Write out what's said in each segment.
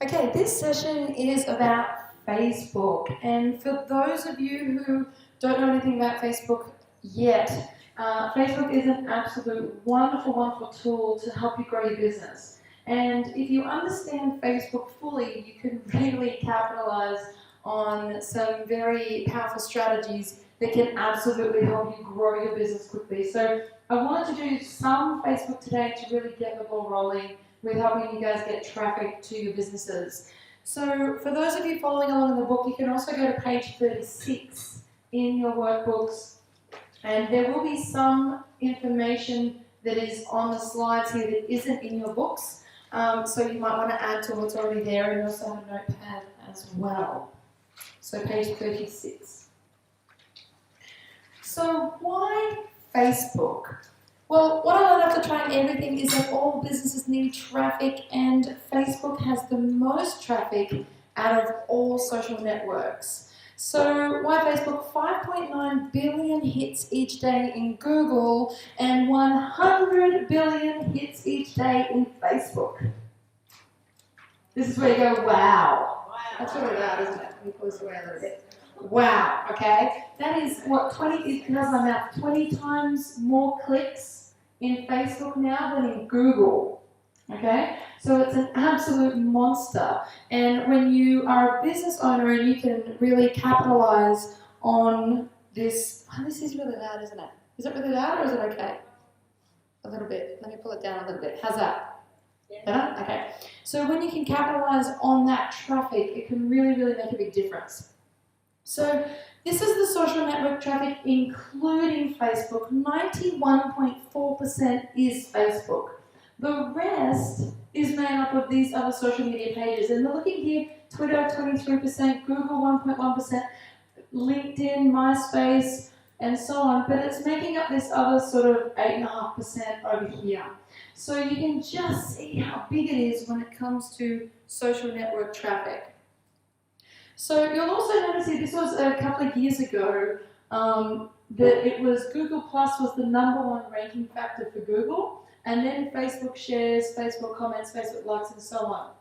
Okay, this session is about Facebook, and for those of you who don't know anything about Facebook yet, Facebook is an absolute wonderful tool to help you grow your business. And if you understand Facebook fully, you can really capitalize on some very powerful strategies that can absolutely help you grow your business quickly. So I wanted to do some Facebook today to really get the ball rolling with helping you guys get traffic to your businesses. So for those of you following along in the book, you can also go to page 36 in your workbooks, and there will be some information that is on the slides here that isn't in your books, so you might want to add to what's already there, and you also have a notepad as well. So page 36. So why Facebook? Well, what I learned after trying everything is that all businesses need traffic, and Facebook has the most traffic out of all social networks. So why Facebook? 5.9 billion hits each day in Google and 100 billion hits each day in Facebook. This is where you go, wow. That's really loud, isn't it? Let me pull this away a little bit. Wow, okay? That is what, 20 times more clicks in Facebook now than in Google, okay? So it's an absolute monster. And when you are a business owner and you can really capitalize on this, this is really loud, isn't it? Is it really loud or is it okay? A little bit. Let me pull it down a little bit. How's that? Better? Okay. So when you can capitalize on that traffic, it can really make a big difference. So this is the social network traffic including Facebook. 91.4% is Facebook. The rest is made up of these other social media pages. And we're looking here, Twitter 23%, Google 1.1%, LinkedIn, MySpace, and so on. But it's making up this other sort of 8.5% over here. So you can just see how big it is when it comes to social network traffic. So you'll also notice here, this was a couple of years ago, that it was Google Plus was the #1 ranking factor for Google, and then Facebook shares, Facebook comments, Facebook likes, and so on.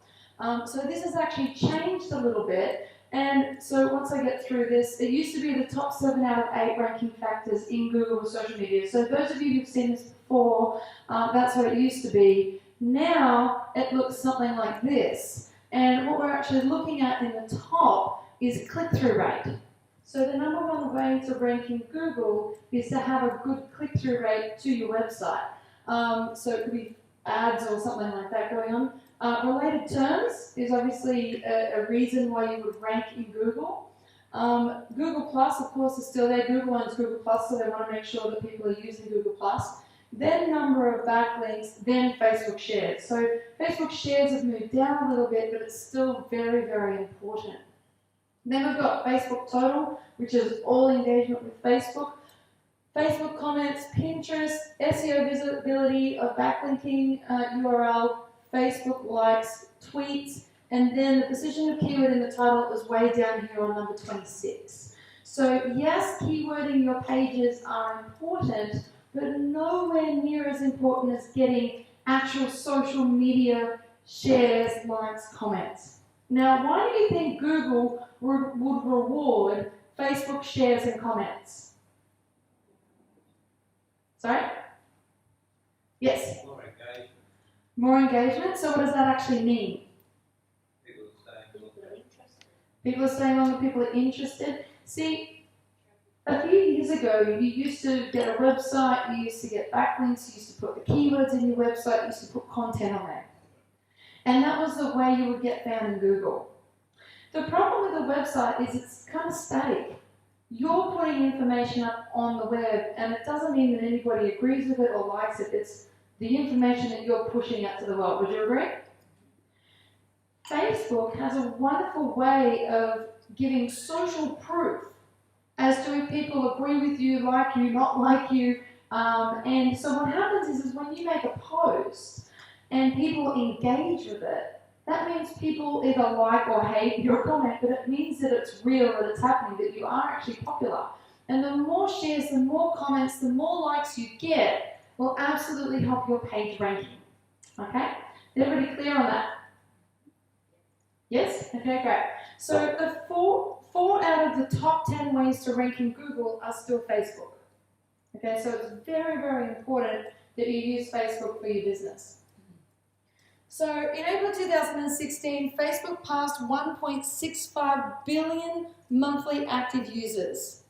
So this has actually changed a little bit, and so once I get through this, it used to be the top 7 out of 8 ranking factors in Google social media. So those of you who've seen this before, that's what it used to be. Now it looks something like this. And what we're actually looking at in the top is click-through rate. So the #1 way to rank in Google is to have a good click-through rate to your website. So it could be ads or something like that going on. Related terms is obviously a reason why you would rank in Google. Google Plus, of course, is still there. Google owns Google Plus, so they want to make sure that people are using Google Plus. Then number of backlinks, then Facebook shares. So Facebook shares have moved down a little bit, but it's still very important. Then we've got Facebook total, which is all engagement with Facebook. Facebook comments, Pinterest, SEO visibility of backlinking URL, Facebook likes, tweets, and then the position of keyword in the title is way down here on number 26. So yes, keywording your pages are important, but nowhere near as important as getting actual social media shares, likes, comments. Now, why do you think Google would reward Facebook shares and comments? Sorry? Yes? More engagement. More engagement? So what does that actually mean? People are staying longer. People are staying longer, people are interested. See, a few years ago, you used to get a website, you used to get backlinks, you used to put the keywords in your website, you used to put content on there. And that was the way you would get found in Google. The problem with the website is it's kind of static. You're putting information up on the web, and it doesn't mean that anybody agrees with it or likes it. It's the information that you're pushing out to the world. Would you agree? Facebook has a wonderful way of giving social proof as to if people agree with you, like you, not like you. And so what happens is when you make a post and people engage with it, that means people either like or hate your comment, but it means that it's real, that it's happening, that you are actually popular. And the more shares, the more comments, the more likes you get will absolutely help your page ranking. Okay? Everybody clear on that? Yes? Okay, great. So the four out of the top 10 ways to rank in Google are still Facebook. Okay, so it's very, very important that you use Facebook for your business. So in April 2016, Facebook passed 1.65 billion monthly active users.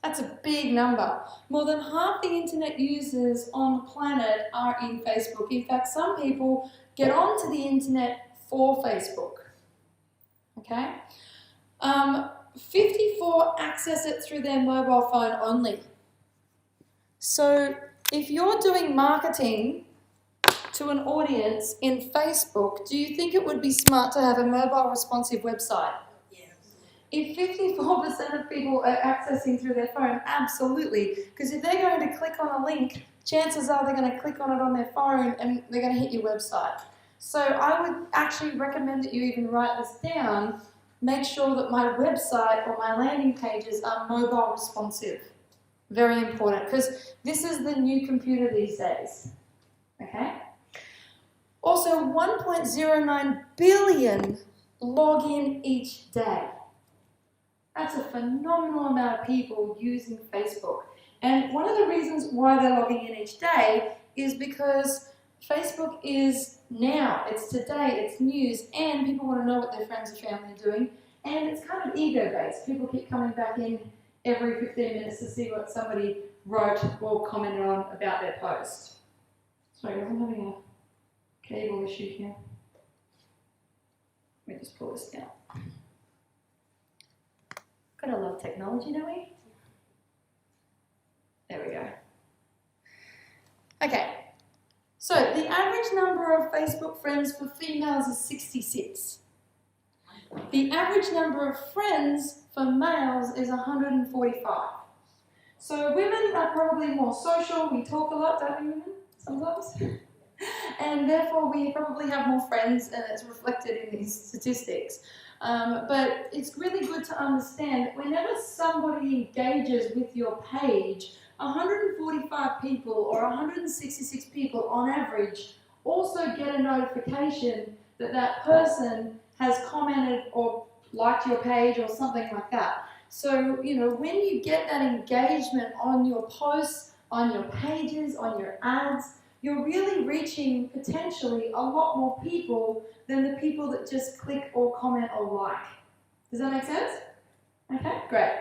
That's a big number. More than half the internet users on the planet are in Facebook. In fact, some people get onto the internet for Facebook. Okay? 54 access it through their mobile phone only. So if you're doing marketing to an audience in Facebook, do you think it would be smart to have a mobile responsive website? Yes. If 54% of people are accessing through their phone, absolutely. Because if they're going to click on a link, chances are they're going to click on it on their phone and they're going to hit your website. So I would actually recommend that you even write this down. Make sure that my website or my landing pages are mobile responsive. Very important, because this is the new computer these days. Okay? Also, 1.09 billion log in each day. That's a phenomenal amount of people using Facebook. And one of the reasons why they're logging in each day is because Facebook is now, it's today, it's news, and people want to know what their friends and family are doing. And it's kind of ego-based. People keep coming back in every 15 minutes to see what somebody wrote or commented on about their post. Sorry, I'm having a cable issue here. Let me just pull this down. Gotta love technology, don't we? There we go. Okay, so the average number of Facebook friends for females is 66. The average number of friends for males is 145. So women are probably more social. We talk a lot, don't we, women? Sometimes. And therefore we probably have more friends, and it's reflected in these statistics. But it's really good to understand that whenever somebody engages with your page, 145 people or 166 people on average also get a notification that that person has commented or liked your page or something like that. So, you know, when you get that engagement on your posts, on your pages, on your ads, you're really reaching potentially a lot more people than the people that just click or comment or like. Does that make sense? Okay, great.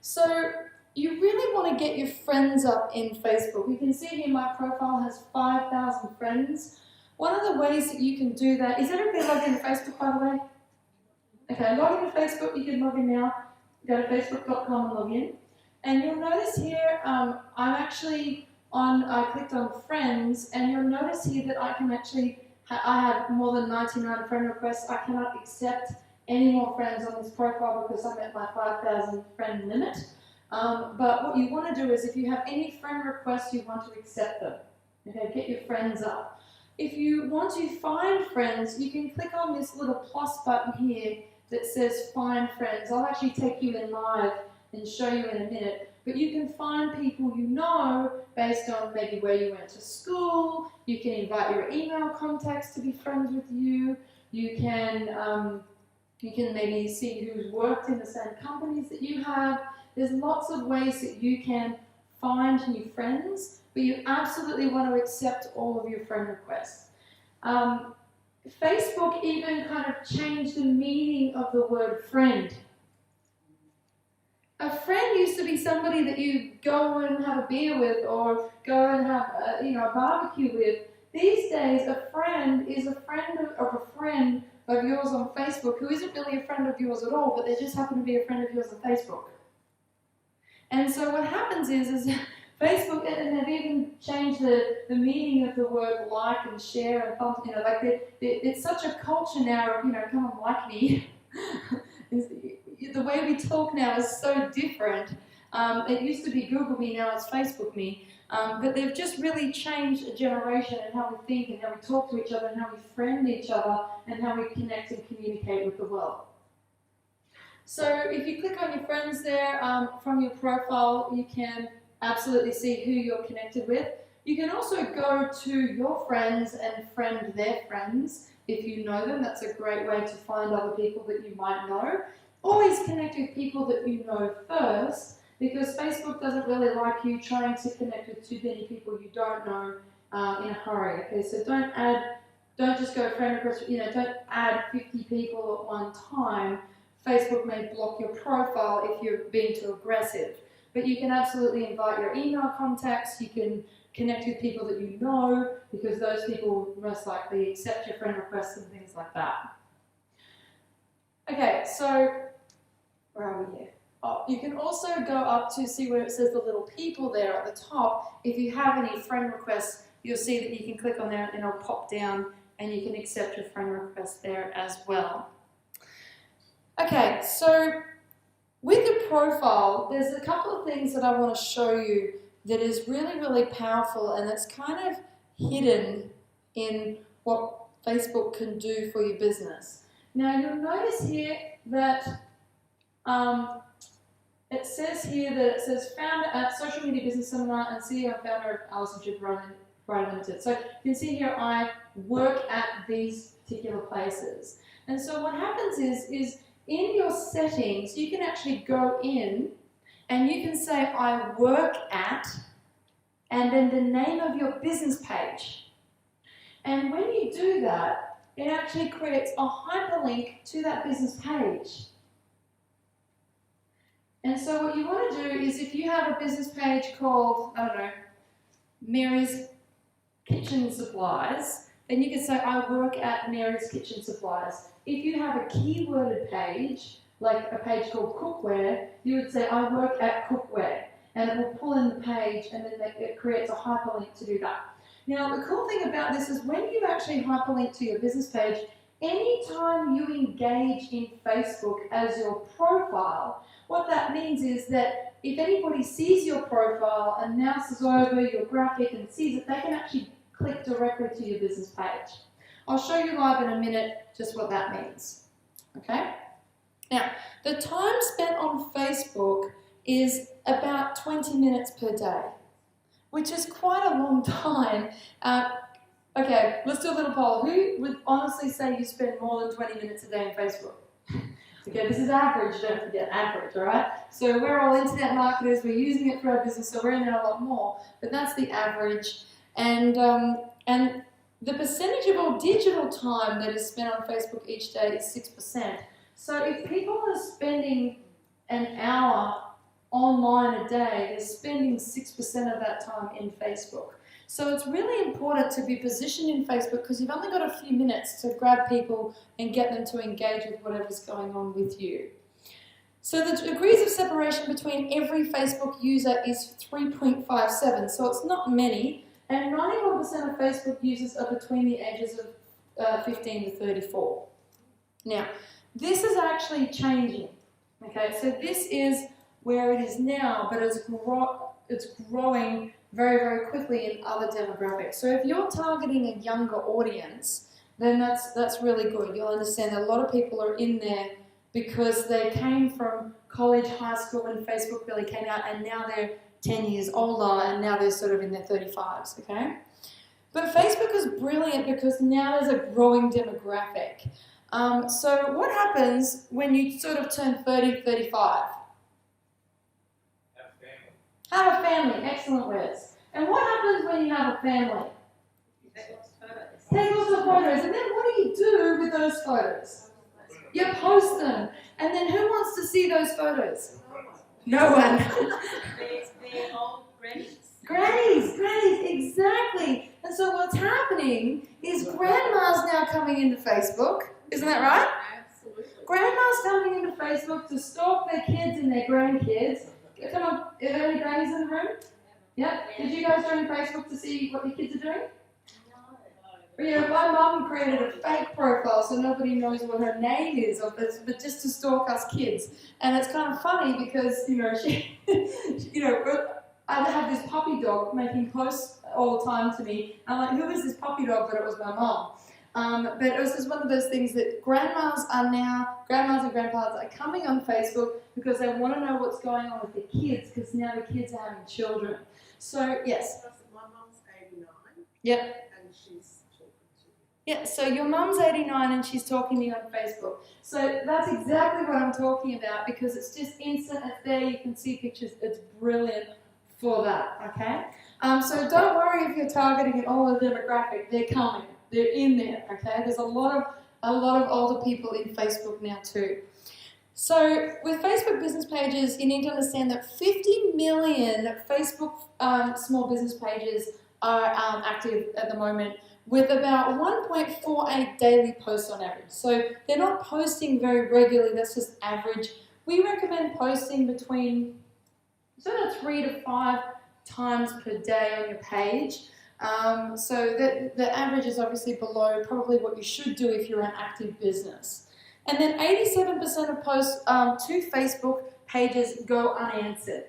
So you really want to get your friends up in Facebook. You can see here my profile has 5,000 friends. One of the ways that you can do that, is everybody logged into Facebook, by the way? Okay, log into Facebook, you can log in now. Go to facebook.com and log in. And you'll notice here, I'm actually I clicked on friends, and you'll notice here that I can actually, I have more than 99 friend requests. I cannot accept any more friends on this profile because I'm at my 5,000 friend limit. But what you want to do is if you have any friend requests, you want to accept them. Okay, get your friends up. If you want to find friends, you can click on this little plus button here that says find friends. I'll actually take you in live and show you in a minute. But you can find people you know based on maybe where you went to school. You can invite your email contacts to be friends with you. You can maybe see who's worked in the same companies that you have. There's lots of ways that you can find new friends, but you absolutely want to accept all of your friend requests. Facebook even kind of changed the meaning of the word friend. A friend used to be somebody that you go and have a beer with or go and have a barbecue with. These days, a friend is a friend of a friend of yours on Facebook who isn't really a friend of yours at all, but they just happen to be a friend of yours on Facebook. And so what happens is Facebook, and they've even changed the meaning of the word like and share and thumb, it's such a culture now of, come on, like me. The way we talk now is so different. It used to be Google me, now it's Facebook me. But they've just really changed a generation and how we think and how we talk to each other and how we friend each other and how we connect and communicate with the world. So if you click on your friends there, from your profile, you can absolutely see who you're connected with. You can also go to your friends and friend their friends if you know them. That's a great way to find other people that you might know. Always connect with people that you know first, because Facebook doesn't really like you trying to connect with too many people you don't know in a hurry. Okay, so don't just go friend request, don't add 50 people at one time. Facebook may block your profile if you're being too aggressive. But you can absolutely invite your email contacts, you can connect with people that you know, because those people will most likely accept your friend requests and things like that. Okay, so where are we here? Oh, you can also go up to see where it says the little people there at the top. If you have any friend requests, you'll see that you can click on there and it'll pop down and you can accept your friend request there as well. Okay, so with your profile, there's a couple of things that I want to show you that is really, really powerful, and it's kind of hidden in what Facebook can do for your business. Now, you'll notice here that it says founder at Social Media Business Seminar and CEO and founder of Alison Jib Writing Limited. So you can see here I work at these particular places. And so what happens is in your settings, you can actually go in and you can say, I work at, and then the name of your business page. And when you do that, it actually creates a hyperlink to that business page. And so what you want to do is, if you have a business page called, I don't know, Mary's Kitchen Supplies, then you can say, I work at Mary's Kitchen Supplies. If you have a keyworded page, like a page called Cookware, you would say, I work at Cookware. And it will pull in the page, and then it creates a hyperlink to do that. Now, the cool thing about this is when you actually hyperlink to your business page, anytime you engage in Facebook as your profile, what that means is that if anybody sees your profile and mouses over your graphic and sees it, they can actually click directly to your business page. I'll show you live in a minute just what that means. Okay? Now, the time spent on Facebook is about 20 minutes per day, which is quite a long time. Okay, let's do a little poll. Who would honestly say you spend more than 20 minutes a day on Facebook? Okay, this is average, don't forget, average, all right? So we're all internet marketers, we're using it for our business, so we're in there a lot more, but that's the average. And the percentage of all digital time that is spent on Facebook each day is 6%. So if people are spending an hour online a day, they're spending 6% of that time in Facebook. So it's really important to be positioned in Facebook because you've only got a few minutes to grab people and get them to engage with whatever's going on with you. So the degrees of separation between every Facebook user is 3.57, so it's not many, and 91% of Facebook users are between the ages of 15 to 34. Now, this is actually changing. Okay, so this is where it is now, but it's growing very, very quickly in other demographics. So if you're targeting a younger audience, then that's really good. You'll understand that a lot of people are in there because they came from college, high school when Facebook really came out, and now they're 10 years older, and now they're sort of in their 35s, okay? But Facebook is brilliant because now there's a growing demographic. So what happens when you sort of turn 30, 35? Have a family, excellent words. And what happens when you have a family? Take lots of photos. Take lots of photos, and then what do you do with those photos? You post them, and then who wants to see those photos? No one. They're old grannies. Grannies, exactly. And so what's happening is grandma's now coming into Facebook, isn't that right? Absolutely. Grandma's coming into Facebook to stalk their kids and their grandkids. Come on, are there any grannies in the room? Yep. Did you guys join Facebook to see what your kids are doing? No. Yeah, my mum created a fake profile so nobody knows what her name is, but just to stalk us kids. And it's kind of funny because, she, I have this puppy dog making posts all the time to me. I'm like, who is this puppy dog? But it was my mum. But it was just one of those things that grandmas and grandfathers are coming on Facebook because they want to know what's going on with the kids because now the kids are having children. So, yes. My mum's age Yep. And she's talking to you. Yeah, so your mum's 89 and she's talking to you on Facebook. So that's exactly what I'm talking about because it's just instant, it's there, you can see pictures, it's brilliant for that, okay? So don't worry if you're targeting an older demographic, they're coming, they're in there, okay? There's a lot of older people in Facebook now too. So with Facebook business pages, you need to understand that 50 million Facebook small business pages are active at the moment, with about 1.48 daily posts on average. So they're not posting very regularly, that's just average. We recommend posting between 3 to 5 times per day on your page. So the average is obviously below probably what you should do if you're an active business. And then 87% of posts to Facebook pages go unanswered.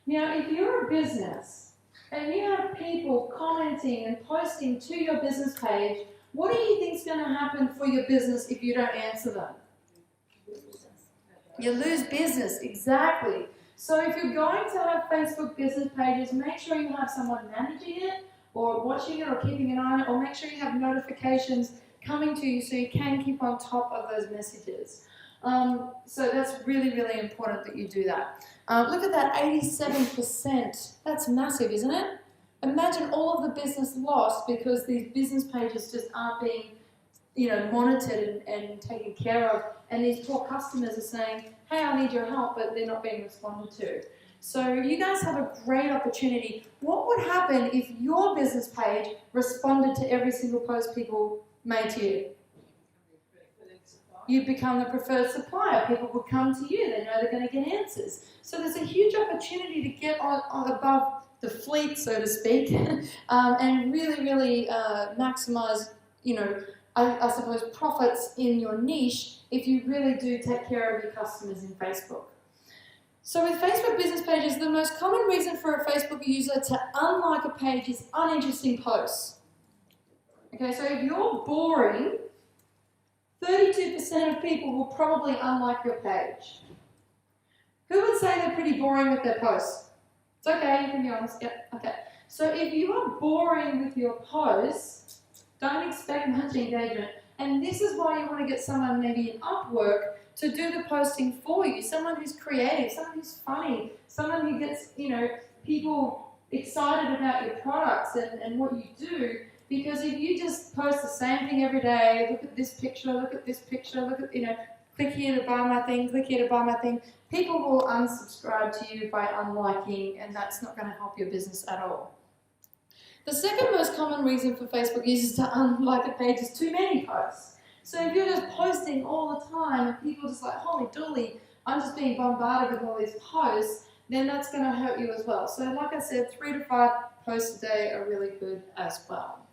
Now, if you're a business and you have people commenting and posting to your business page, what do you think is going to happen for your business if you don't answer them? You lose business, exactly. So if you're going to have Facebook business pages, make sure you have someone managing it or watching it or keeping an eye on it, or make sure you have notifications coming to you so you can keep on top of those messages. So that's really, really important that you do that. Look at that, 87%. That's massive, isn't it? Imagine all of the business lost because these business pages just aren't being, monitored and taken care of. And these poor customers are saying, hey, I need your help, but they're not being responded to. So you guys have a great opportunity. What would happen if your business page responded to every single post people made to you? You become the preferred supplier. People would come to you. They know they're going to get answers. So there's a huge opportunity to get on above the fleet, so to speak, and really, really maximize, I suppose, profits in your niche if you really do take care of your customers in Facebook. So with Facebook business pages, the most common reason for a Facebook user to unlike a page is uninteresting posts. Okay, so if you're boring, 32% of people will probably unlike your page. Who would say they're pretty boring with their posts? It's okay, you can be honest. Yep, okay. So if you are boring with your posts, don't expect much engagement. And this is why you want to get someone maybe in Upwork to do the posting for you. Someone who's creative, someone who's funny, someone who gets, people excited about your products and what you do. Because if you just post the same thing every day, look at this picture, look at this picture, look at, click here to buy my thing, click here to buy my thing, people will unsubscribe to you by unliking, and that's not going to help your business at all. The second most common reason for Facebook users to unlike a page is too many posts. So if you're just posting all the time and people are just like, holy dooly, I'm just being bombarded with all these posts, then that's going to hurt you as well. So like I said, 3 to 5 posts a day are really good as well.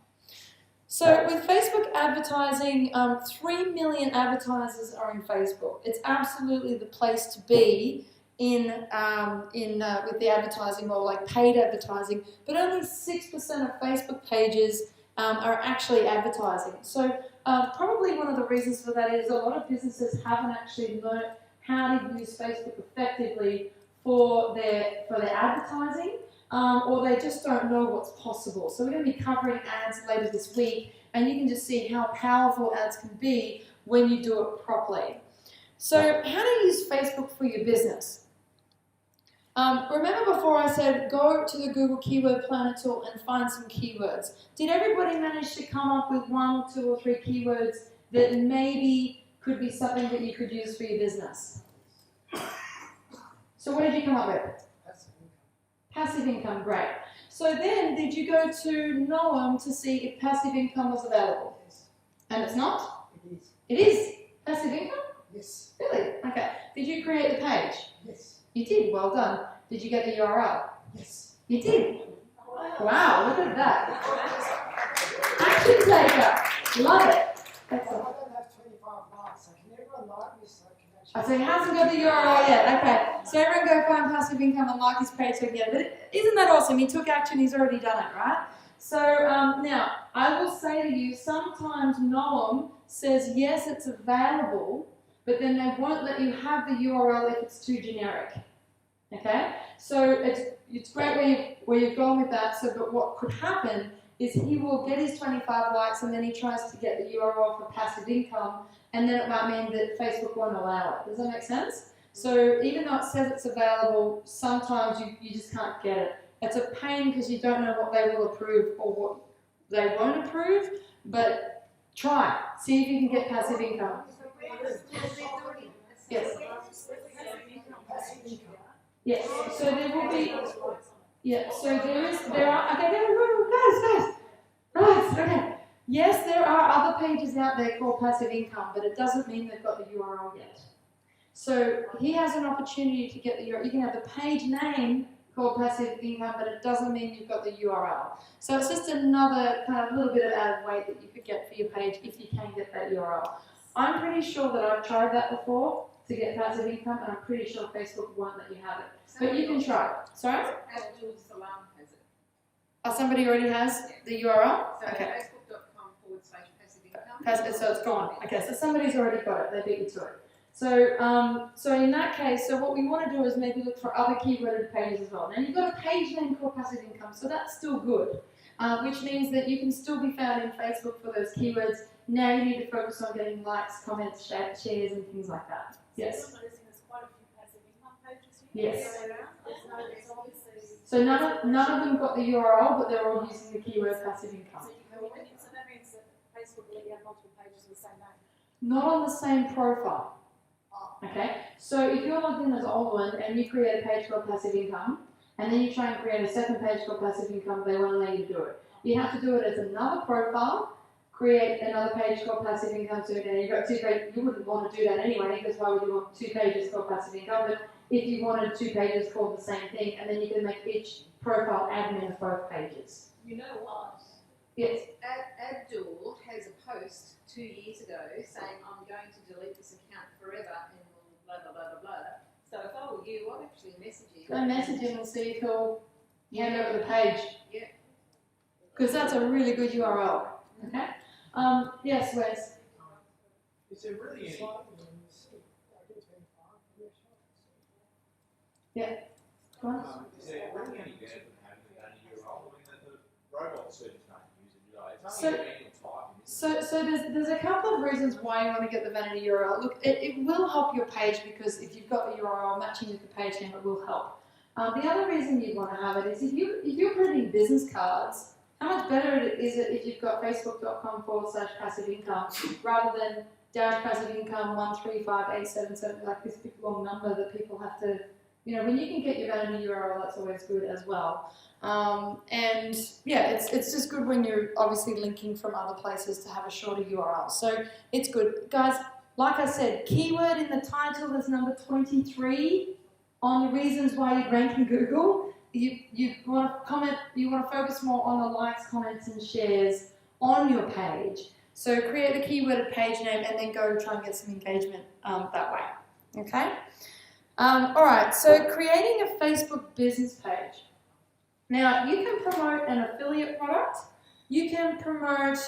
So with Facebook advertising, 3 million advertisers are in Facebook. It's absolutely the place to be with the advertising, or like paid advertising, but only 6% of Facebook pages are actually advertising. So probably one of the reasons for that is a lot of businesses haven't actually learned how to use Facebook effectively for their advertising, or they just don't know what's possible. So we're going to be covering ads later this week, and you can just see how powerful ads can be when you do it properly. So how to use Facebook for your business. Remember before I said go to the Google Keyword Planner tool and find some keywords. Did everybody manage to come up with 1, 2, or 3 keywords that maybe could be something that you could use for your business? So what did you come up with? Passive income, great. So then, did you go to Noam to see if passive income was available? Yes. And it's not? It is. It is? Passive income? Yes. Really? Okay. Did you create the page? Yes. You did, well done. Did you get the URL? Yes. You did? Wow, look at that. Action taker. Love it. I Excellent. don't have 25 likes, so can everyone like me so I can actually... So he hasn't got the URL yet. Okay. So everyone go find passive income and like his page so he can get it. But isn't that awesome? He took action, he's already done it, right? So now, I will say to you, sometimes Noam says, yes, it's available, but then they won't let you have the URL if it's too generic. Okay? So it's great where you've gone with that, but what could happen is he will get his 25 likes and then he tries to get the URL for passive income, and then it might mean that Facebook won't allow it. Does that make sense? So even though it says it's available, sometimes you just can't get it. It's a pain because you don't know what they will approve or what they won't approve, but try. See if you can get passive income. Yes. Yes. So there will be. Yeah. So there are. Okay. Guys. Right. Okay. Yes, there are other pages out there called passive income, but it doesn't mean they've got the URL yet. So he has an opportunity to get the URL. You can have the page name called passive income, but it doesn't mean you've got the URL. So it's just another kind of little bit of added weight that you could get for your page if you can get that URL. I'm pretty sure that I've tried that before to get passive income, and I'm pretty sure Facebook won't let you have it. But you can try it. Sorry? Abdul Salam has it. Oh, somebody already has the URL? So Okay. facebook.com/passive income. So it's gone. Okay, so somebody's already got it. They beat you to it. So in that case, so what we want to do is maybe look for other keyworded pages as well. Now you've got a page name called passive income, so that's still good, which means that you can still be found in Facebook for those keywords. Now you need to focus on getting likes, comments, shares, and things like that. Yes. There's quite a few passive income pages here. Yes. There's obviously. So none of them got the URL, but they're all using the keyword passive income. So that means that Facebook will let you have multiple pages with the same name. Not on the same profile. Okay, so if you're logged in as Olwen and you create a page called passive income, and then you try and create a second page called passive income, they won't allow you to do it. You have to do it as another profile, create another page called passive income, so now you've got two pages. You wouldn't want to do that anyway, because why would you want two pages called passive income? But if you wanted two pages called the same thing, and then you can make each profile admin of both pages. You know what? Yes. Abdul has a post 2 years ago saying, I'm going to delete this account forever and blah, blah, blah, blah, blah. So if I were you, I'd actually message him. Go message him and see if he'll hand over the page. Yeah. Because that's a really good URL. Okay? Yes, Wes? Is there really any, Go on. is there really any benefit in having that in your role? I mean, the robot certainly can't use it, you know, it's only a manual typing. So there's a couple of reasons why you want to get the vanity URL. Look, it will help your page because if you've got the URL matching with the page name, it will help. The other reason you want to have it is if you're printing business cards, how much better is it if you've got facebook.com/passive income rather than -passive income 135877, like this big long number that people have to, you know, when you can get your vanity URL, that's always good as well. And yeah, it's just good when you're obviously linking from other places to have a shorter URL. So it's good. Guys, like I said, keyword in the title is number 23 on the reasons why you rank in Google. You want to comment, you want to focus more on the likes, comments, and shares on your page. So create the keyworded page name and then go try and get some engagement that way. Okay? All right, so creating a Facebook business page. Now, you can promote an affiliate product. You can promote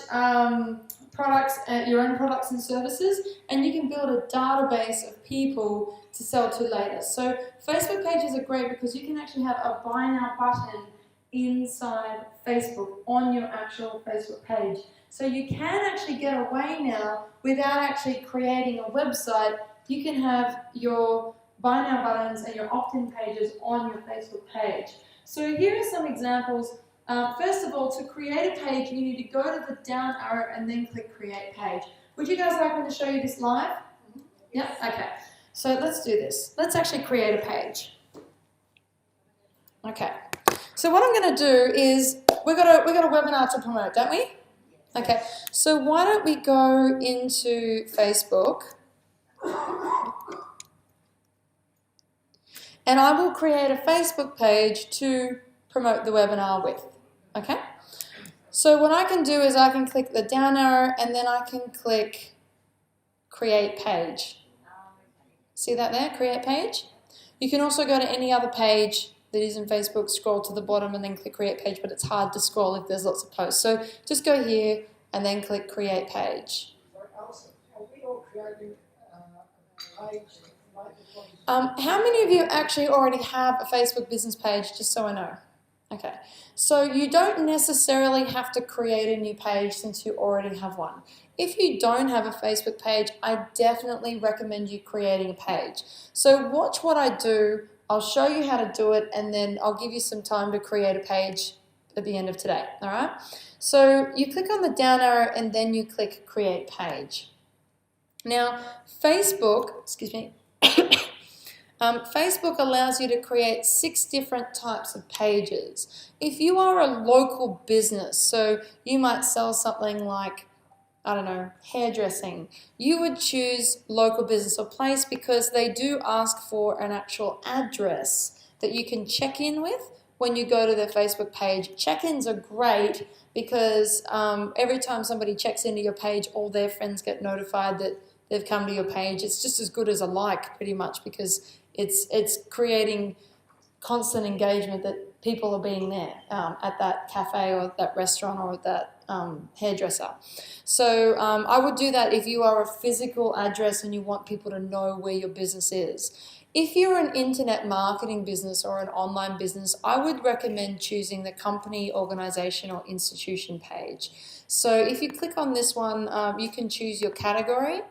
products, your own products and services, and you can build a database of people to sell to later. So Facebook pages are great because you can actually have a buy now button inside Facebook on your actual Facebook page. So you can actually get away now without actually creating a website. You can have your buy now buttons and your opt-in pages on your Facebook page. So here are some examples. First of all, to create a page, you need to go to the down arrow and then click create page. Would you guys like me to show you this live? Yep, okay. So let's do this. Let's actually create a page. Okay. So what I'm going to do is, we've got a webinar to promote, don't we? Okay. So why don't we go into Facebook, and I will create a Facebook page to promote the webinar with. Okay? So what I can do is I can click the down arrow and then I can click create page. See that there? Create page. You can also go to any other page that is in Facebook, scroll to the bottom and then click create page, but it's hard to scroll if there's lots of posts. So just go here and then click create page. Alison, are we all creating a page? How many of you actually already have a Facebook business page, just so I know? Okay, so you don't necessarily have to create a new page since you already have one. If you don't have a Facebook page, I definitely recommend you creating a page. So watch what I do, I'll show you how to do it, and then I'll give you some time to create a page at the end of today, all right? So you click on the down arrow and then you click create page. Now, Facebook allows you to create 6 different types of pages. If you are a local business, so you might sell something like, I don't know, hairdressing, you would choose local business or place because they do ask for an actual address that you can check in with when you go to their Facebook page. Check-ins are great because every time somebody checks into your page, all their friends get notified that they've come to your page. It's just as good as a like, pretty much, because it's creating constant engagement that people are being there at that cafe or that restaurant or that hairdresser. So I would do that if you are a physical address and you want people to know where your business is. If you're an internet marketing business or an online business, I would recommend choosing the company, organization, or institution page. So if you click on this one, you can choose your category.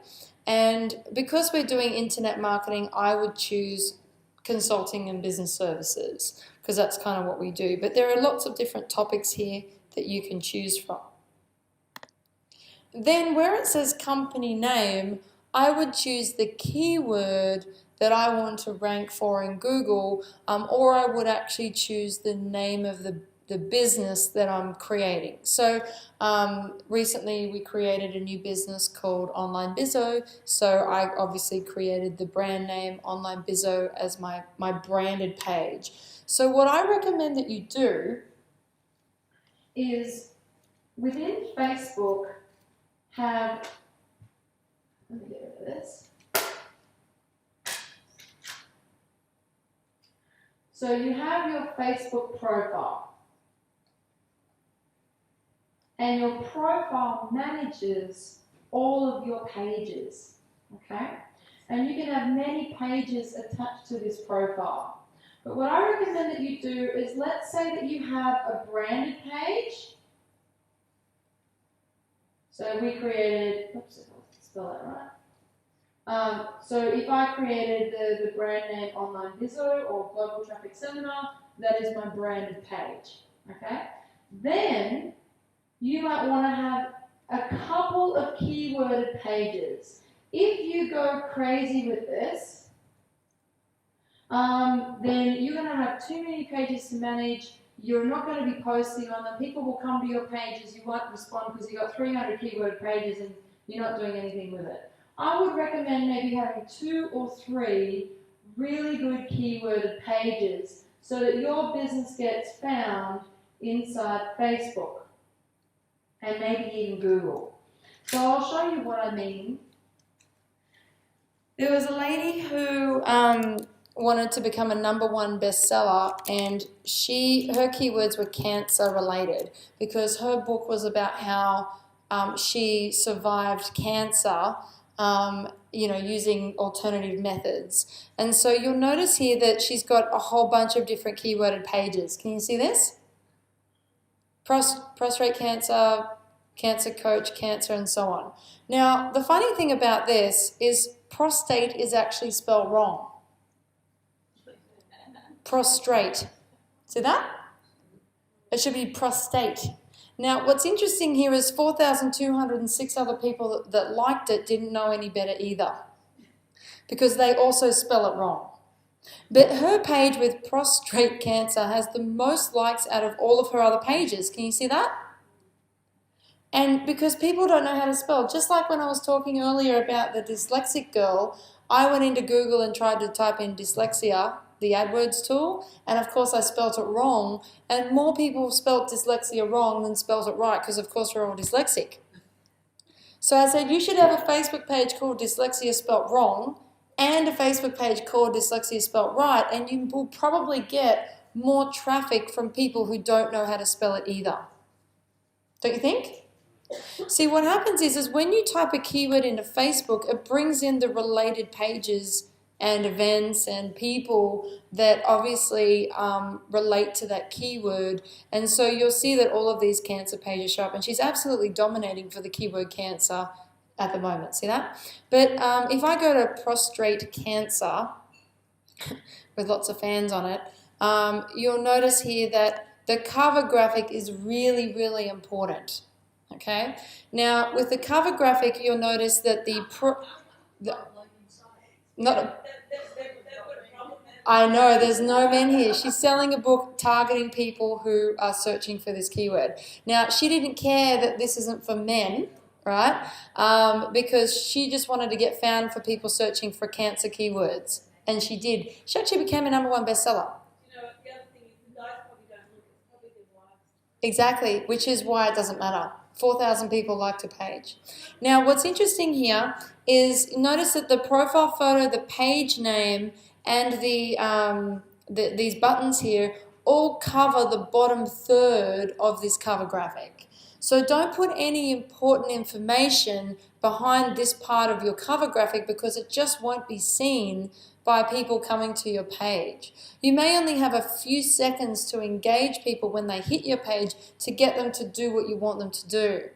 And because we're doing internet marketing, I would choose consulting and business services because that's kind of what we do. But there are lots of different topics here that you can choose from. Then where it says company name, I would choose the keyword that I want to rank for in Google, or I would actually choose the name of the business that I'm creating. So recently we created a new business called Online Bizzo, so I obviously created the brand name Online Bizzo as my branded page. So what I recommend that you do is within Facebook have, let me get rid of this. So you have your Facebook profile. And your profile manages all of your pages, okay? And you can have many pages attached to this profile. But what I recommend that you do is, let's say that you have a branded page. So we created, oops, if I spell that right. So if I created the brand name Online Bizzo or Global Traffic Seminar, that is my branded page, okay? Then you might want to have a couple of keyworded pages. If you go crazy with this, then you're going to have too many pages to manage. You're not going to be posting on them. People will come to your pages. You won't respond because you've got 300 keyword pages and you're not doing anything with it. I would recommend maybe having 2 or 3 really good keyworded pages so that your business gets found inside Facebook and maybe even Google. So I'll show you what I mean. There was a lady who wanted to become a #1 bestseller, and her keywords were cancer related because her book was about how she survived cancer using alternative methods. And so you'll notice here that she's got a whole bunch of different keyworded pages. Can you see this? Prostate cancer, cancer coach, cancer, and so on. Now, the funny thing about this is prostate is actually spelled wrong. Prostrate. See that? It should be prostate. Now, what's interesting here is 4,206 other people that liked it didn't know any better either because they also spell it wrong. But her page with prostate cancer has the most likes out of all of her other pages. Can you see that? And because people don't know how to spell, just like when I was talking earlier about the dyslexic girl, I went into Google and tried to type in dyslexia, the AdWords tool, and of course I spelt it wrong, and more people spelt dyslexia wrong than spelt it right because of course we're all dyslexic. So I said you should have a Facebook page called Dyslexia Spelt Wrong and a Facebook page called Dyslexia Spelt Right, and you will probably get more traffic from people who don't know how to spell it either. Don't you think? See, what happens is when you type a keyword into Facebook, it brings in the related pages and events and people that obviously relate to that keyword. And so you'll see that all of these cancer pages show up, and she's absolutely dominating for the keyword cancer at the moment. See that? But if I go to prostrate cancer with lots of fans on it, you'll notice here that the cover graphic is really, really important. Okay? Now, with the cover graphic, you'll notice that I know, there's no men here. She's selling a book targeting people who are searching for this keyword. Now, she didn't care that this isn't for men, right? Because she just wanted to get found for people searching for cancer keywords. And she did. She actually became a #1 bestseller. You know, the other thing is the guys probably don't look, it's probably their wives. Exactly, which is why it doesn't matter. 4,000 people liked her page. Now, what's interesting here is notice that the profile photo, the page name, and these buttons here all cover the bottom third of this cover graphic. So don't put any important information behind this part of your cover graphic because it just won't be seen by people coming to your page. You may only have a few seconds to engage people when they hit your page to get them to do what you want them to do.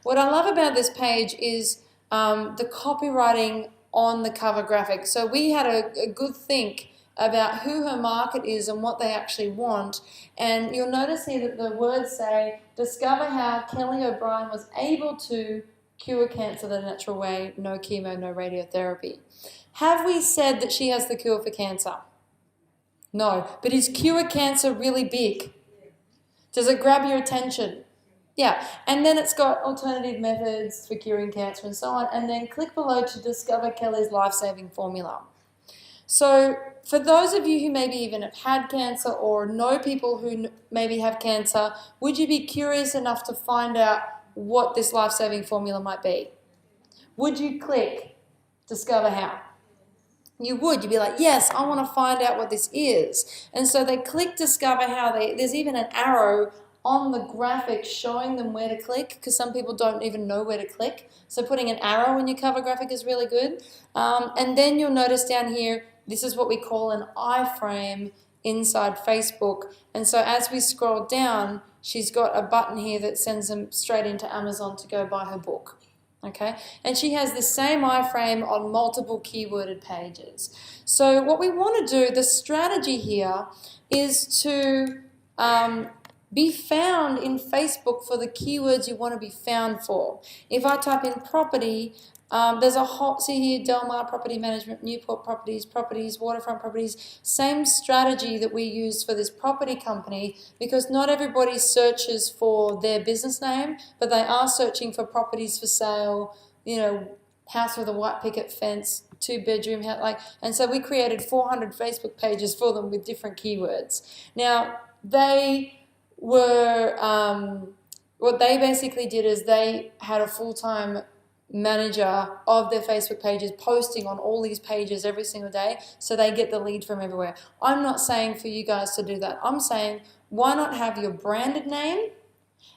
What I love about this page is the copywriting on the cover graphic. So we had a good think about who her market is and what they actually want. And you'll notice here that the words say, discover how Kelly O'Brien was able to cure cancer the natural way, no chemo, no radiotherapy. Have we said that she has the cure for cancer? No. But is cure cancer really big? Does it grab your attention? Yeah. And then it's got alternative methods for curing cancer and so on. And then click below to discover Kelly's life-saving formula. So for those of you who maybe even have had cancer or know people who maybe have cancer, would you be curious enough to find out what this life-saving formula might be? Would you click discover how? You would. You'd be like, yes, I want to find out what this is. And so they click discover how. There's even an arrow on the graphic showing them where to click because some people don't even know where to click. So putting an arrow in your cover graphic is really good. And then you'll notice down here, this is what we call an iframe inside Facebook. And so as we scroll down, she's got a button here that sends them straight into Amazon to go buy her book. Okay, and she has the same iframe on multiple keyworded pages. So what we want to do, the strategy here, is to be found in Facebook for the keywords you want to be found for. If I type in property, there's a whole, see here, Delmar Property Management, Newport Properties, Waterfront Properties, same strategy that we use for this property company because not everybody searches for their business name, but they are searching for properties for sale, you know, house with a white picket fence, 2-bedroom house, and so we created 400 Facebook pages for them with different keywords. Now, they were, what they basically did is they had a full-time manager of their Facebook pages posting on all these pages every single day so they get the lead from everywhere. I'm not saying for you guys to do that. I'm saying why not have your branded name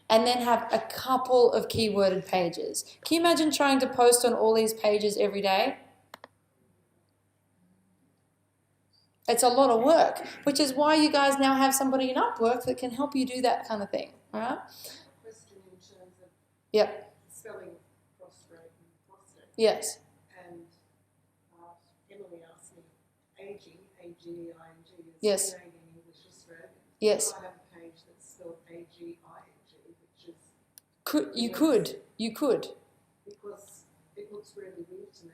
and then have a couple of keyworded pages. Can you imagine trying to post on all these pages every day? It's a lot of work, which is why you guys now have somebody in Upwork that can help you do that kind of thing. All right? Question in terms of Yep. spelling prostrate and prostate. Yes. And Emily asked me, aging, A-G-I-N-G, is Yes. Canadian English Australian. Yes. I have a page that's spelled A-G-I-N-G, which is You could. because it looks really weird to me.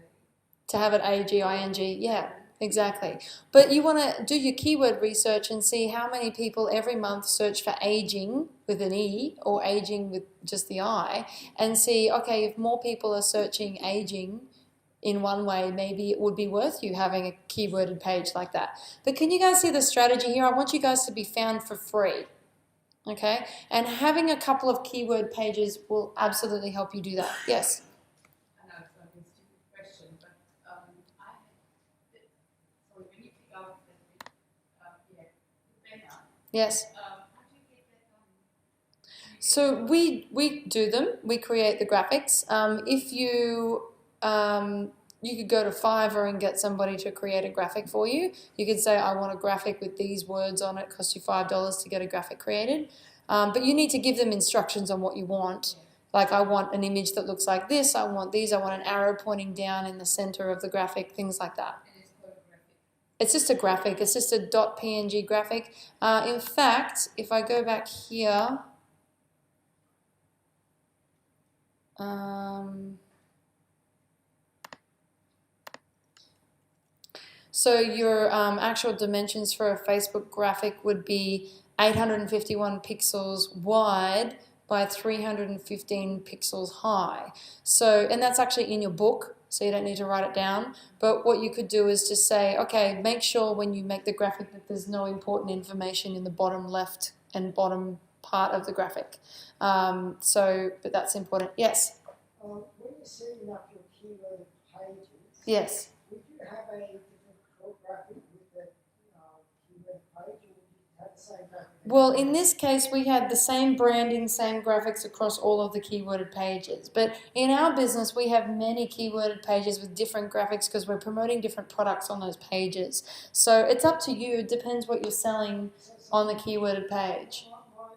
To have it A-G-I-N-G, yeah, exactly. But you want to do your keyword research and see how many people every month search for aging with an E or aging with just the I and see, okay, if more people are searching aging in one way, maybe it would be worth you having a keyworded page like that. But can you guys see the strategy here? I want you guys to be found for free, okay? And having a couple of keyword pages will absolutely help you do that. Yes? I know it's going to be a stupid question, but when you kick off the banner, Yes. how do you get that done? So we do them. We create the graphics. If you you could go to Fiverr and get somebody to create a graphic for you. You could say, I want a graphic with these words on it, cost you $5 to get a graphic created. But you need to give them instructions on what you want. Like, I want an image that looks like this, I want these, I want an arrow pointing down in the center of the graphic, things like that. And it's photographic. It's just a graphic, it's just a .png graphic. In fact, if I go back here, so your actual dimensions for a Facebook graphic would be 851 pixels wide by 315 pixels high. So, and that's actually in your book, so you don't need to write it down. But what you could do is just say, okay, make sure when you make the graphic that there's no important information in the bottom left and bottom part of the graphic. But that's important. Yes? When you're setting up your keyword pages, Yes. would you have a different graphic with the keyword page, or would you have the same graphic? Well, in this case, we had the same branding, same graphics across all of the keyworded pages. But in our business, we have many keyworded pages with different graphics because we're promoting different products on those pages. So it's up to you. It depends what you're selling on the keyworded page. My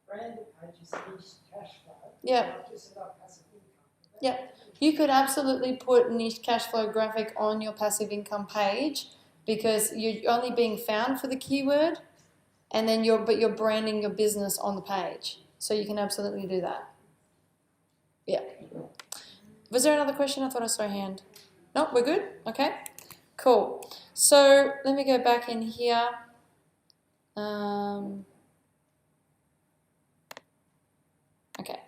branded page is niche cash flow. Yeah. I've just set up passive income. Yep. You could absolutely put niche cash flow graphic on your passive income page because you're only being found for the keyword, and then you're branding your business on the page. So you can absolutely do that. Yeah. Was there another question? I thought I saw a hand. No, we're good? Okay. Cool. So let me go back in here. Okay.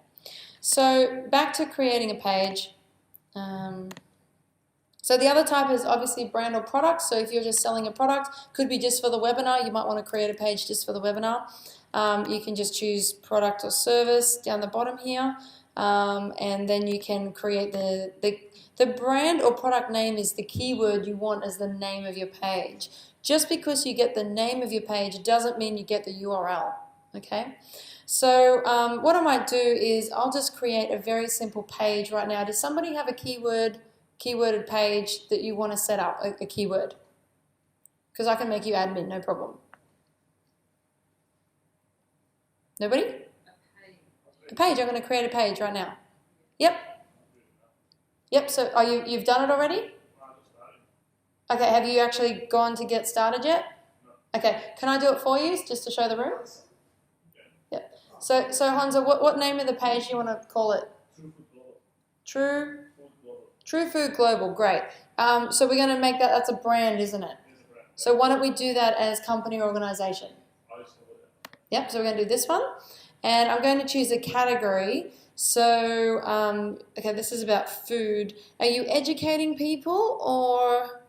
So back to creating a page. So the other type is obviously brand or product. So if you're just selling a product, could be just for the webinar. You might want to create a page just for the webinar. You can just choose product or service down the bottom here. And then you can create the brand or product name is the keyword you want as the name of your page. Just because you get the name of your page doesn't mean you get the URL. Okay? So what I might do is I'll just create a very simple page right now. Does somebody have a keyworded page that you want to set up, a keyword? Because I can make you admin, no problem. Nobody? A page. I'm going to create a page right now. Yep. Yep. So you've done it already? Okay. Have you actually gone to get started yet? Okay. Can I do it for you just to show the room? Yep. So Hansa, what name of the page do you want to call it? True Food Global. Great. So we're going to make that's a brand, isn't it? So why don't we do that as company or organization? Yep. So we're going to do this one. And I'm going to choose a category. So, okay, this is about food. Are you educating people or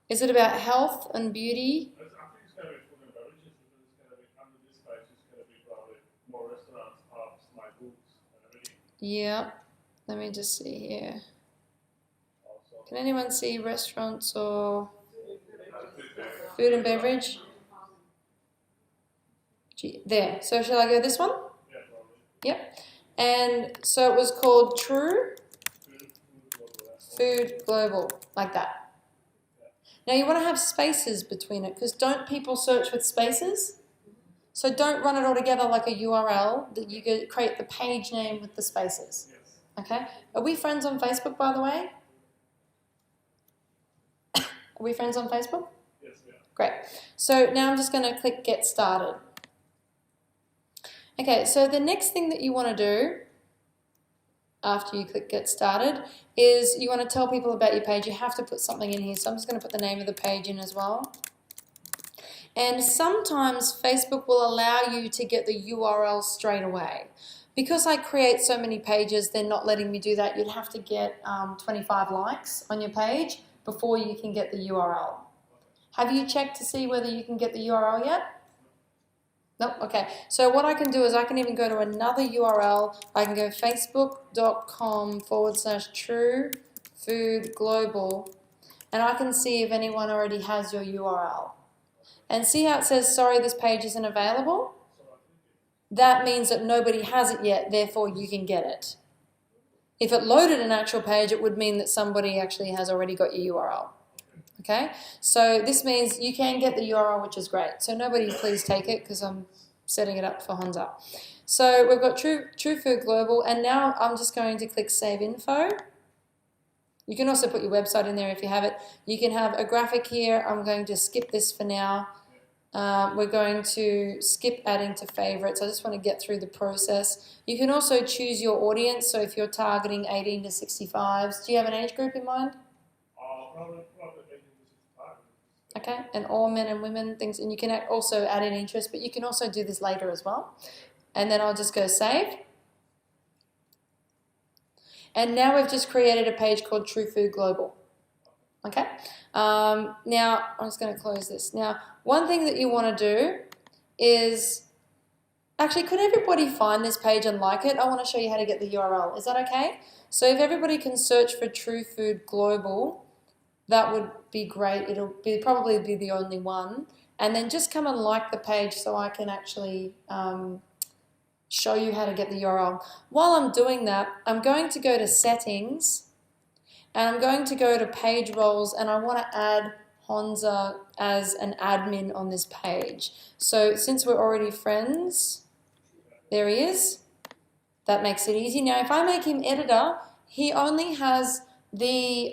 is it about health and beauty? I think it's going to be food and beverages, because it's going to be under this page, it's going to be probably more restaurants, pubs, my books, and everything. Yeah. Let me just see here. Also, Can anyone see restaurants or food and beverage? There. So shall I go this one? yeah, probably. Yep. And so it was called True Food Global, like that. Now you want to have spaces between it, because don't people search with spaces? So don't run it all together like a URL. That you could create the page name with the spaces. Yes. Okay. Are we friends on Facebook, by the way? Are we friends on Facebook? Yes, yeah. Great. So now I'm just going to click Get Started. Okay, so the next thing that you want to do after you click Get Started is you want to tell people about your page. You have to put something in here. So I'm just going to put the name of the page in as well. And sometimes Facebook will allow you to get the URL straight away. Because I create so many pages, they're not letting me do that. You'd have to get 25 likes on your page before you can get the URL. Have you checked to see whether you can get the URL yet? Nope. Okay. So what I can do is I can even go to another URL. I can go facebook.com/True Food Global, and I can see if anyone already has your URL. And see how it says, sorry, this page isn't available? That means that nobody has it yet, therefore you can get it. If it loaded an actual page, it would mean that somebody actually has already got your URL. Okay, so this means you can get the URL, which is great. So nobody please take it because I'm setting it up for Honza. So we've got True Food Global, and now I'm just going to click Save Info. You can also put your website in there if you have it. You can have a graphic here. I'm going to skip this for now. We're going to skip adding to favorites. I just want to get through the process. You can also choose your audience. So if you're targeting 18 to 65s, do you have an age group in mind? Probably 18 to 65. Okay, and all men and women things, and you can also add in interest, but you can also do this later as well. And then I'll just go save. And now we've just created a page called True Food Global. Okay, now I'm just going to close this. Now, one thing that you want to do is, actually, could everybody find this page and like it? I want to show you how to get the URL. Is that okay? So if everybody can search for True Food Global, that would be great. It'll probably be the only one. And then just come and like the page so I can actually show you how to get the URL. While I'm doing that, I'm going to go to Settings, and I'm going to go to Page Roles, and I want to add Honza as an admin on this page. So since we're already friends, there he is. That makes it easy. Now, if I make him editor, he only has the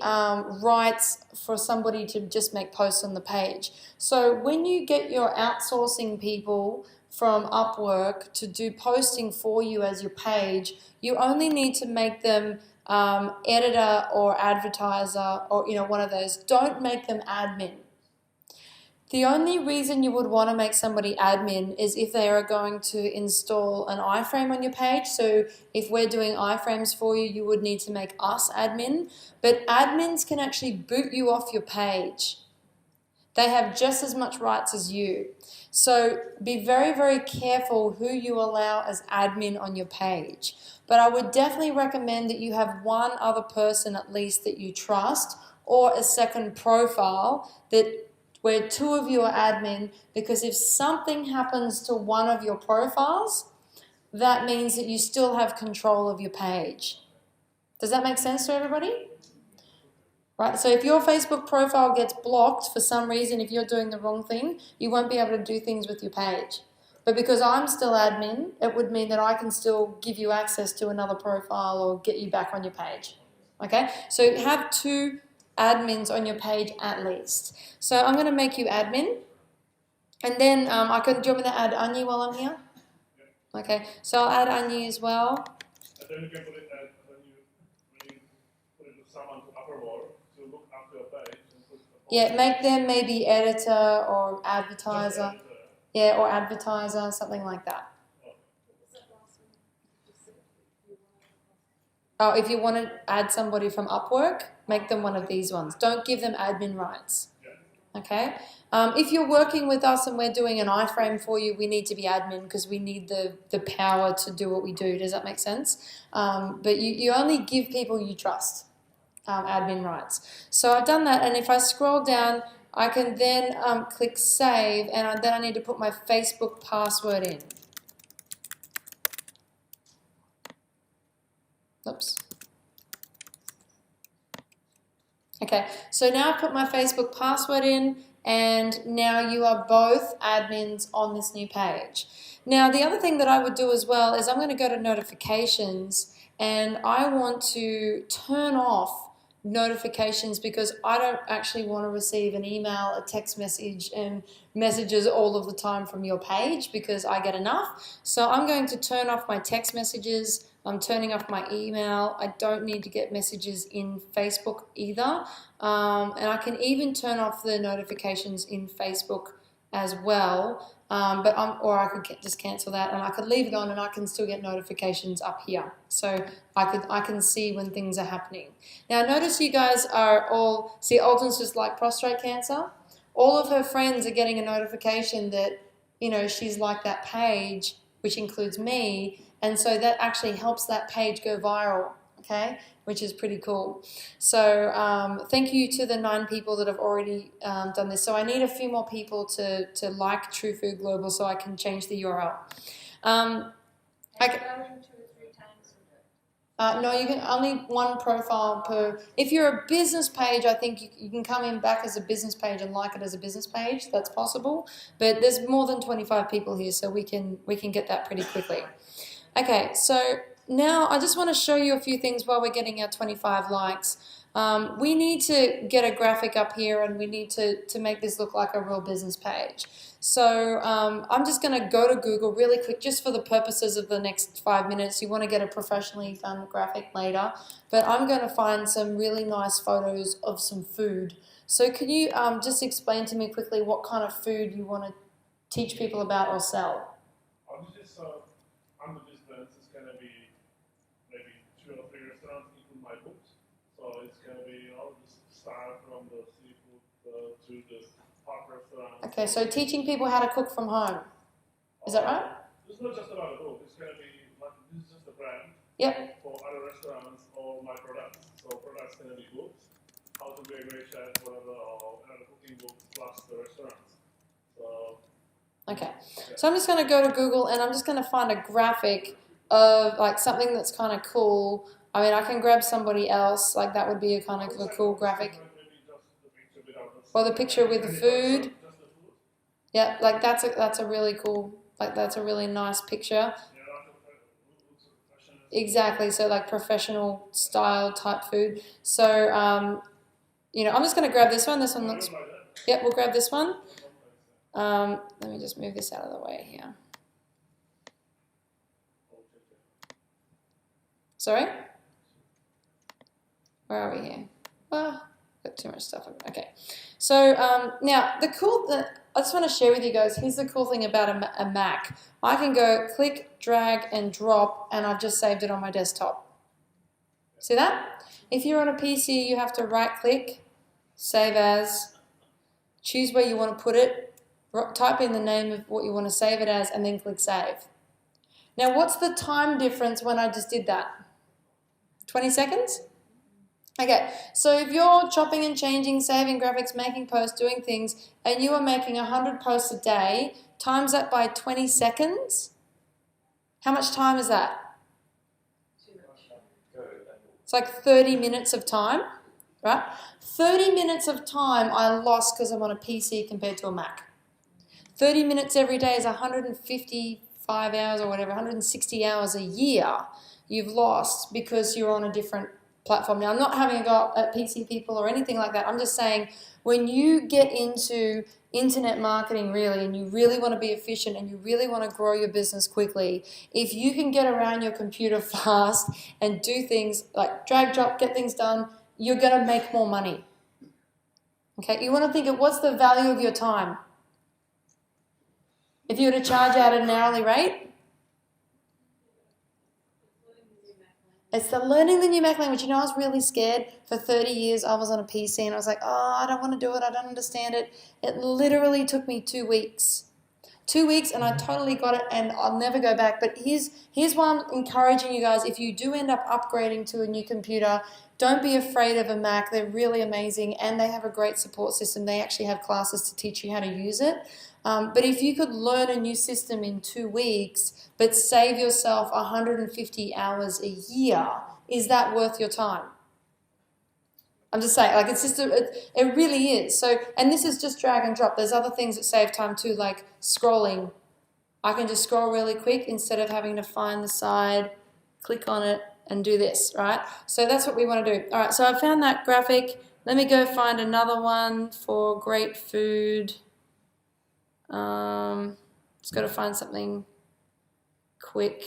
rights for somebody to just make posts on the page. So when you get your outsourcing people from Upwork to do posting for you as your page, you only need to make them editor or advertiser, or one of those. Don't make them admin. The only reason you would want to make somebody admin is if they are going to install an iframe on your page. So if we're doing iframes for you, you would need to make us admin. But admins can actually boot you off your page. They have just as much rights as you. So be very, very careful who you allow as admin on your page. But I would definitely recommend that you have one other person at least that you trust, or a second profile where two of you are admin, because if something happens to one of your profiles, that means that you still have control of your page. Does that make sense to everybody? Right, so if your Facebook profile gets blocked for some reason, if you're doing the wrong thing, you won't be able to do things with your page. But because I'm still admin, it would mean that I can still give you access to another profile or get you back on your page. Okay, so have two admins on your page at least. So I'm going to make you admin, and then do you want me to add Anyi while I'm here? Okay, so I'll add Anyi as well. And then you can put it when you put it to someone to Upperworld to look after your page and put Yeah, make them maybe editor or advertiser. Yeah, or advertiser, something like that. Oh, if you want to add somebody from Upwork, make them one of these ones. Don't give them admin rights. Okay? If you're working with us and we're doing an iframe for you, we need to be admin because we need the power to do what we do. Does that make sense? But you only give people you trust admin rights. So I've done that, and if I scroll down, I can then click Save, and then I need to put my Facebook password in. Oops. Okay, so now I've put my Facebook password in, and now you are both admins on this new page. Now, the other thing that I would do as well is I'm going to go to notifications, and I want to turn off notifications because I don't actually want to receive an email, a text message, and messages all of the time from your page because I get enough. So I'm going to turn off my text messages. I'm turning off my email. I don't need to get messages in Facebook either. And I can even turn off the notifications in Facebook as well. Or I could just cancel that, and I could leave it on, and I can still get notifications up here. So I can see when things are happening. Now notice you guys are all, see, Alton's just like prostate cancer. All of her friends are getting a notification that, she's like that page, which includes me. And so that actually helps that page go viral, okay, which is pretty cool. So thank you to the 9 people that have already done this. So I need a few more people to like True Food Global so I can change the URL. Go in 2 or 3 times and do it. No, you can only one profile per. If you're a business page, I think you can come in back as a business page and like it as a business page. That's possible, but there's more than 25 people here, so we can get that pretty quickly. Okay, so now I just want to show you a few things while we're getting our 25 likes. We need to get a graphic up here, and we need to make this look like a real business page. So I'm just going to go to Google really quick, just for the purposes of the next 5 minutes. You want to get a professionally done graphic later, but I'm going to find some really nice photos of some food. So can you just explain to me quickly what kind of food you want to teach people about or sell? I'll just under this lens is gonna be maybe 2 or 3 restaurants include my books. So it's gonna be just start from the seafood to the hot restaurant. Okay, so teaching people how to cook from home. Is that right? This is not just about a book. It's gonna be like this is just a brand. Yep. For other restaurants or my products. So products gonna be books, how to be a great chef, whatever, or another cooking book plus the restaurants. So. Okay, so I'm just going to go to Google and I'm just going to find a graphic of like something that's kind of cool. I mean, I can grab somebody else, like that would be a kind of a cool graphic. Or the picture with the food. Yeah, like that's a really cool, like that's a really nice picture. Exactly, so like professional style type food. So, you know, I'm just going to grab this one. This one looks, yep, we'll grab this one. Let me just move this out of the way here. Sorry? Where are we here? Oh, got too much stuff. Okay. So now the I just want to share with you guys, here's the cool thing about a Mac. I can go click, drag, and drop, and I've just saved it on my desktop. See that? If you're on a PC, you have to right click, save as, choose where you want to put it, type in the name of what you want to save it as, and then click save. Now, what's the time difference when I just did that? 20 seconds? Okay, so if you're chopping and changing, saving graphics, making posts, doing things, and you are making 100 posts a day, times that by 20 seconds, how much time is that? It's like 30 minutes of time, right? 30 minutes of time I lost because I'm on a PC compared to a Mac. 30 minutes every day is 155 hours or whatever, 160 hours a year you've lost because you're on a different platform. Now, I'm not having a go at PC people or anything like that. I'm just saying when you get into internet marketing really and you really want to be efficient and you really want to grow your business quickly, if you can get around your computer fast and do things like drag, drop, get things done, you're going to make more money. Okay, you want to think of what's the value of your time? If you were to charge out at an hourly rate, it's the learning the new Mac language. You know, I was really scared. For 30 years, I was on a PC and I was like, oh, I don't want to do it. I don't understand it. It literally took me 2 weeks. 2 weeks and I totally got it and I'll never go back. But here's why I'm encouraging you guys. If you do end up upgrading to a new computer, don't be afraid of a Mac. They're really amazing and they have a great support system. They actually have classes to teach you how to use it. But if you could learn a new system in 2 weeks, but save yourself 150 hours a year, is that worth your time? I'm just saying, like, it's just, it really is. So, and this is just drag and drop. There's other things that save time too, like scrolling. I can just scroll really quick instead of having to find the side, click on it, and do this, right? So that's what we want to do. All right, so I found that graphic. Let me go find another one for great food. Just got to find something quick.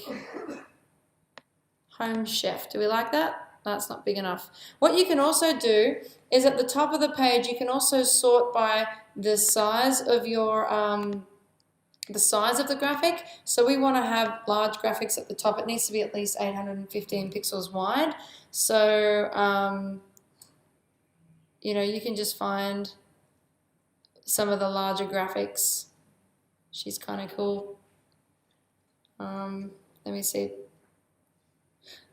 Home chef. Do we like that? That's not big enough. What you can also do is at the top of the page, you can also sort by the size of your the graphic. So we want to have large graphics at the top. It needs to be at least 815 pixels wide. So you know, you can just find some of the larger graphics. She's kind of cool. Let me see.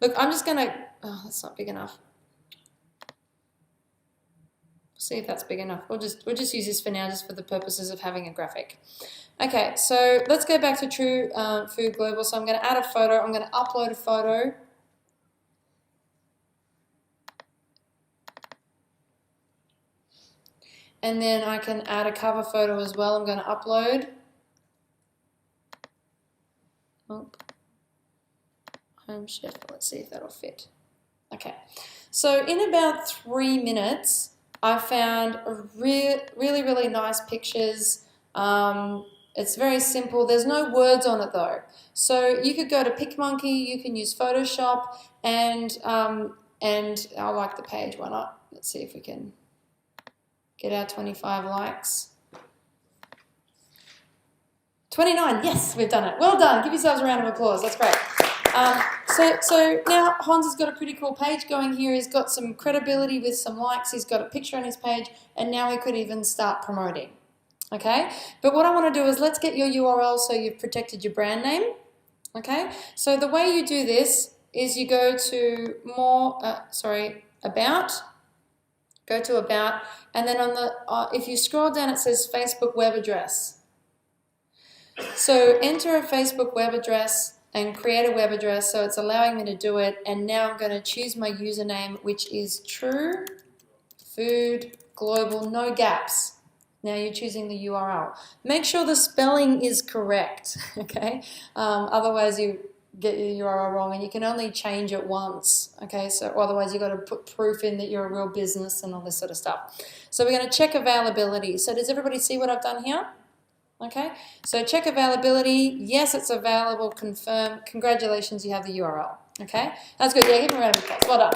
Look, I'm just gonna, oh, that's not big enough. See if that's big enough. We'll just use this for now, just for the purposes of having a graphic. Okay, so let's go back to True Food Global. So I'm going to add a photo. I'm going to upload a photo. and then I can add a cover photo as well. I'm going to upload. Oh. Home chef. Let's see if that'll fit. Okay. So in about 3 minutes, I found really nice pictures. It's very simple. There's no words on it though. So you could go to PicMonkey, you can use Photoshop, and I like the page. Why not? Let's see if we can get our 25 likes. 29, yes, we've done it. Well done. Give yourselves a round of applause. That's great. So now Hans has got a pretty cool page going here. He's got some credibility with some likes. He's got a picture on his page, and now he could even start promoting. Okay, but what I want to do is let's get your URL so you've protected your brand name. Okay, so the way you do this is you go to about. Go to about, and then on the if you scroll down, it says Facebook web address. So enter a Facebook web address and create a web address. So it's allowing me to do it, and now I'm going to choose my username, which is True Food Global, no gaps. Now you're choosing the URL. Make sure the spelling is correct, okay? Otherwise you get your URL wrong, and you can only change it once, okay? So otherwise you've got to put proof in that you're a real business and all this sort of stuff. So we're going to check availability. So does everybody see what I've done here? Okay, so check availability. Yes, it's available. Confirm. Congratulations, you have the URL. Okay, that's good. Yeah, give him a round of applause. Well done.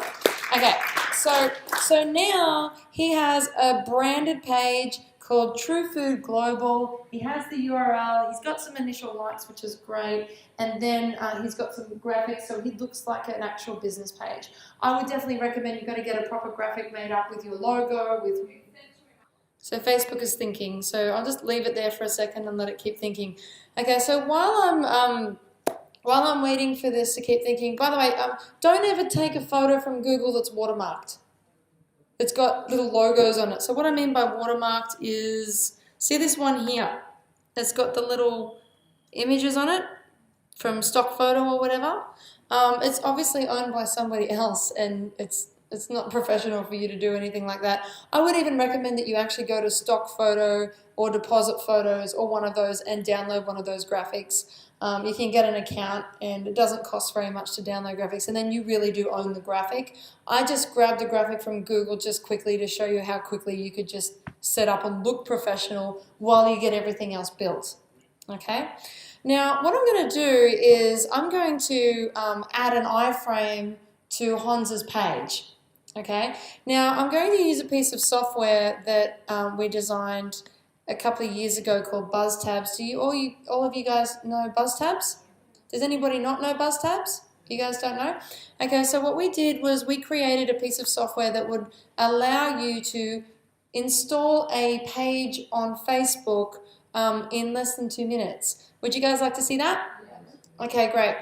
Okay, so now he has a branded page called True Food Global. He has the URL. He's got some initial likes, which is great, and then he's got some graphics, so he looks like an actual business page. I would definitely recommend you've got to get a proper graphic made up with your logo, with. So Facebook is thinking, so I'll just leave it there for a second and let it keep thinking. Okay, so while I'm waiting for this to keep thinking, by the way, don't ever take a photo from Google that's watermarked. It's got little logos on it. So what I mean by watermarked is, see this one here? It's got the little images on it from stock photo or whatever. It's obviously owned by somebody else, and it's not professional for you to do anything like that. I would even recommend that you actually go to Stock Photo or Deposit Photos or one of those and download one of those graphics. You can get an account, and it doesn't cost very much to download graphics, and then you really do own the graphic. I just grabbed a graphic from Google just quickly to show you how quickly you could just set up and look professional while you get everything else built. Okay? Now, what I'm going to do is I'm going to add an iframe to Hans's page. Okay, now I'm going to use a piece of software that we designed a couple of years ago called BuzzTabs. Do all of you guys know BuzzTabs? Does anybody not know BuzzTabs? You guys don't know? Okay, so what we did was we created a piece of software that would allow you to install a page on Facebook in less than 2 minutes. Would you guys like to see that? Okay, great.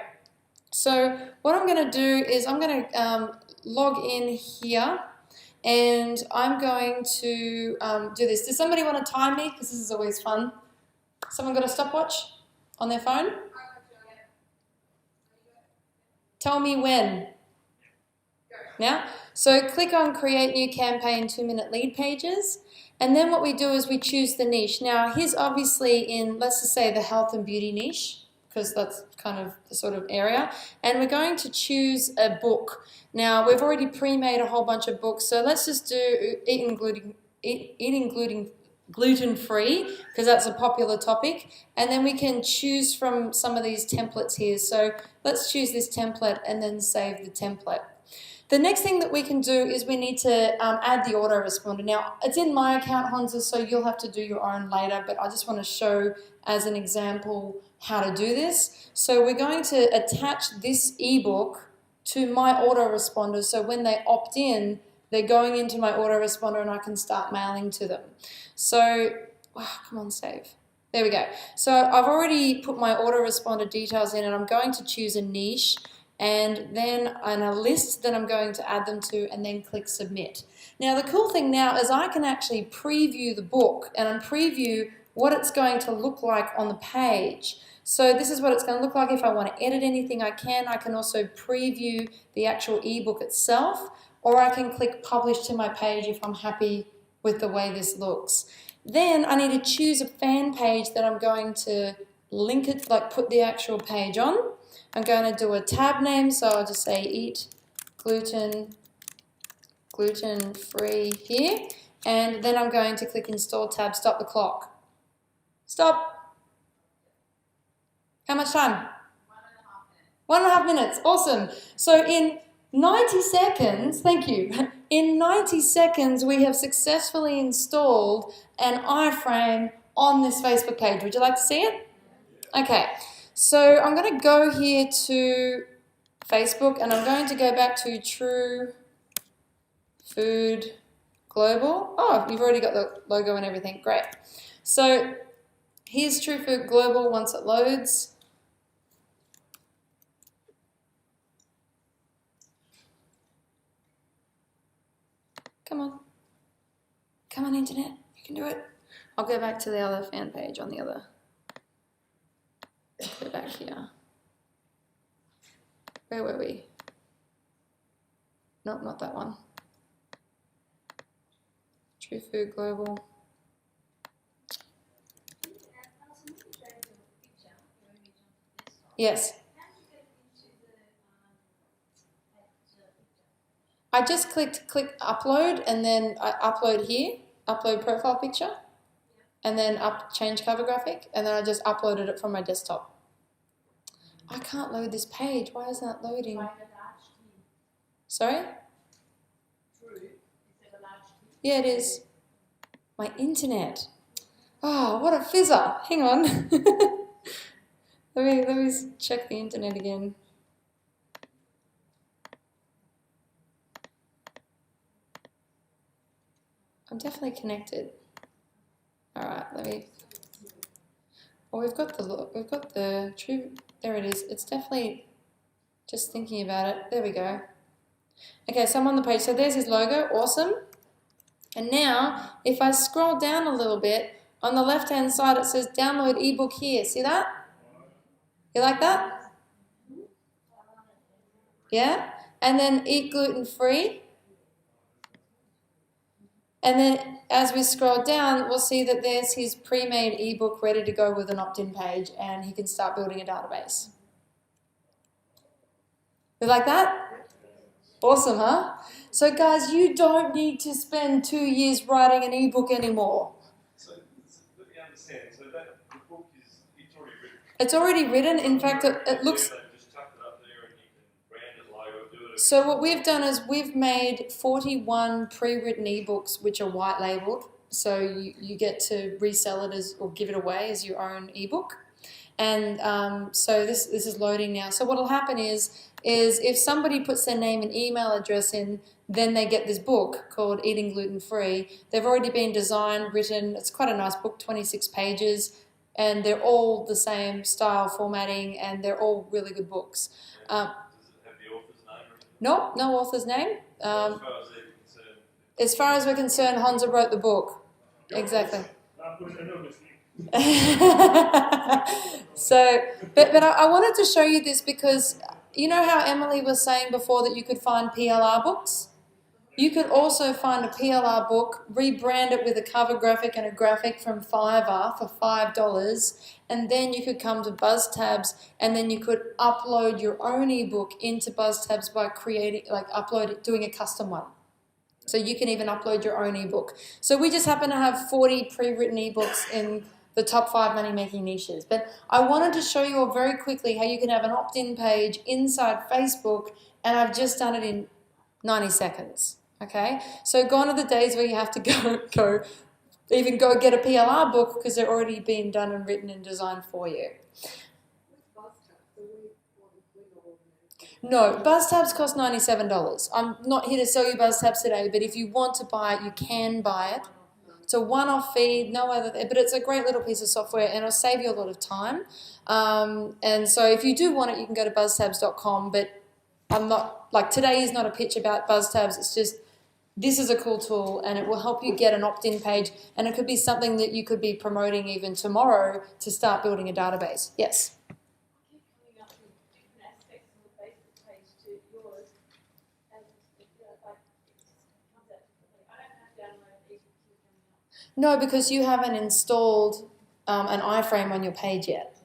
So what I'm going to do is I'm going to log in here, and I'm going to do this. Does somebody want to time me? Because this is always fun. Someone got a stopwatch on their phone? Tell me when. Now, so click on Create New Campaign 2-minute lead pages, and then what we do is we choose the niche. Now, here's obviously in, let's just say, the health and beauty niche, because that's kind of the sort of area, and we're going to choose a book. Now, we've already pre-made a whole bunch of books, so let's just do eating gluten-free, because that's a popular topic, and then we can choose from some of these templates here. So let's choose this template and then save the template. The next thing that we can do is we need to add the autoresponder. Now, it's in my account, Hansa, so you'll have to do your own later, but I just want to show as an example how to do this. So we're going to attach this ebook to my autoresponder, so when they opt in, they're going into my autoresponder and I can start mailing to them. So, come on, save. There we go. So I've already put my autoresponder details in, and I'm going to choose a niche, and then on a list that I'm going to add them to, and then click submit. Now the cool thing now is I can actually preview the book and preview what it's going to look like on the page. So this is what it's going to look like. If I want to edit anything, I can. I can also preview the actual ebook itself, or I can click publish to my page if I'm happy with the way this looks. Then I need to choose a fan page that I'm going to link it, like put the actual page on. I'm going to do a tab name, so I'll just say eat gluten-free here. And then I'm going to click install tab, stop the clock. Stop. How much time? 1.5 minutes. Awesome. So in 90 seconds, thank you. In 90 seconds, we have successfully installed an iframe on this Facebook page. Would you like to see it? Okay. So I'm going to go here to Facebook and I'm going to go back to True Food Global. Oh, you've already got the logo and everything. Great. So here's True Food Global once it loads. Come on. Come on, internet. You can do it. I'll go back to the other fan page on the other. Go back here. Where were we? Nope, not that one. True Food Global. Yes. I just click upload and then I upload here, upload profile picture, and then change cover graphic, and then I just uploaded it from my desktop. I can't load this page. Why is that loading? Sorry? Yeah, it is. My internet. Oh, what a fizzer. Hang on. let me check the internet again. I'm definitely connected. All right, let me. Oh, we've got the true. There it is. It's definitely just thinking about it. There we go. Okay, so I'm on the page. So there's his logo. Awesome. And now, if I scroll down a little bit, on the left-hand side it says download ebook here. See that? You like that? Yeah? And then eat gluten-free. And then as we scroll down, we'll see that there's his pre-made ebook ready to go with an opt-in page, and he can start building a database. You like that? Awesome, huh? So guys, you don't need to spend 2 years writing an ebook anymore. So let me understand. So that the book it's already written. It's already written. In fact, it looks. Just chuck it up there and you can brand it, logo, do it. So what we've done is we've made 41 pre-written ebooks which are white labeled. So you get to resell it as or give it away as your own ebook. And so this is loading now. So what will happen is if somebody puts their name and email address in, then they get this book called Eating Gluten Free. They've already been designed, written. It's quite a nice book, 26 pages, and they're all the same style, formatting, and they're all really good books. Does it have the author's name? No author's name. As far as they're concerned. As far as we're concerned, Honza wrote the book. Exactly. So, but I wanted to show you this because you know how Emily was saying before that you could find PLR books? You could also find a PLR book, rebrand it with a cover graphic and a graphic from Fiverr for $5, and then you could come to BuzzTabs and then you could upload your own ebook into BuzzTabs by doing a custom one. So you can even upload your own ebook. So we just happen to have 40 pre-written ebooks in the top 5 money-making niches. But I wanted to show you all very quickly how you can have an opt-in page inside Facebook, and I've just done it in 90 seconds. Okay? So gone are the days where you have to go get a PLR book because they're already being done and written and designed for you. No, BuzzTabs cost $97. I'm not here to sell you BuzzTabs today, but if you want to buy it, you can buy it. It's a one-off fee, no other, but it's a great little piece of software and it'll save you a lot of time. And so if you do want it, you can go to buzztabs.com, but I'm not, like today is not a pitch about BuzzTabs, it's just, this is a cool tool and it will help you get an opt-in page, and it could be something that you could be promoting even tomorrow to start building a database. Yes? Coming up with different aspects of the Facebook page to yours, and like it comes out differently. I don't have download ebook No, because you haven't installed an iframe on your page yet.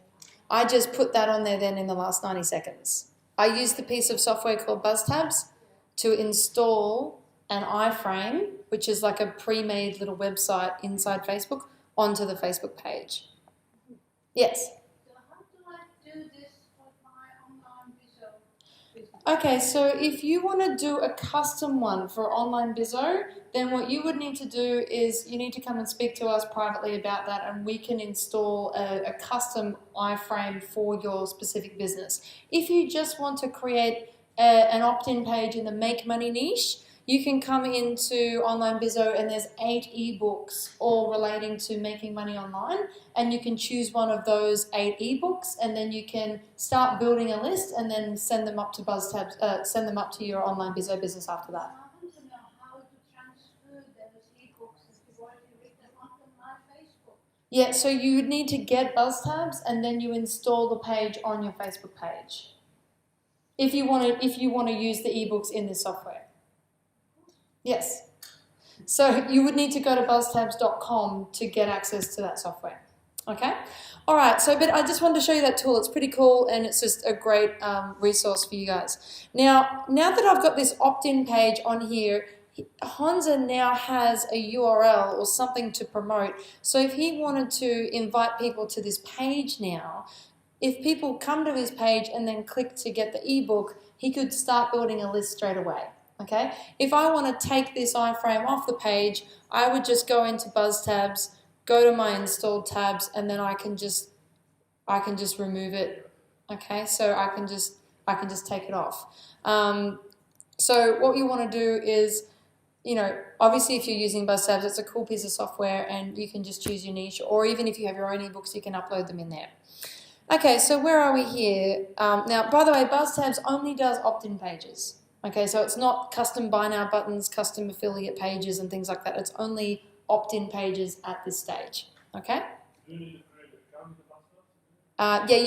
I just put that on there then in the last 90 seconds. I used the piece of software called BuzzTabs to install an iframe, which is like a pre-made little website inside Facebook, onto the Facebook page. Yes? So how do I do this for my online visual business? Okay, so if you want to do a custom one for online bizzo, then what you would need to do is you need to come and speak to us privately about that, and we can install a custom iframe for your specific business. If you just want to create an opt-in page in the make money niche, you can come into Online Bizzo and there's 8 ebooks all relating to making money online, and you can choose one of those 8 ebooks, and then you can start building a list and then send them up to BuzzTabs, send them up to your Online Bizzo business after that. I want to know how to transfer those ebooks if you've already written onto my Facebook. Yeah, so you would need to get BuzzTabs and then you install the page on your Facebook page. If you want to use the ebooks in this software. Yes. So you would need to go to buzztabs.com to get access to that software. Okay? All right, so but I just wanted to show you that tool. It's pretty cool and it's just a great resource for you guys. Now that I've got this opt-in page on here, Honza now has a URL or something to promote. So if he wanted to invite people to this page now, if people come to his page and then click to get the ebook, he could start building a list straight away. Okay? If I want to take this iframe off the page, I would just go into BuzzTabs, go to my installed tabs, and then I can just remove it. Okay? So I can just take it off. So what you want to do is, you know, obviously if you're using BuzzTabs, it's a cool piece of software and you can just choose your niche, or even if you have your own ebooks, you can upload them in there. Okay, so where are we here? Now, by the way, BuzzTabs only does opt-in pages. Okay, so it's not custom buy now buttons, custom affiliate pages and things like that. It's only opt-in pages at this stage. Okay? Do you need to create an account with BuzzTabs? Yeah,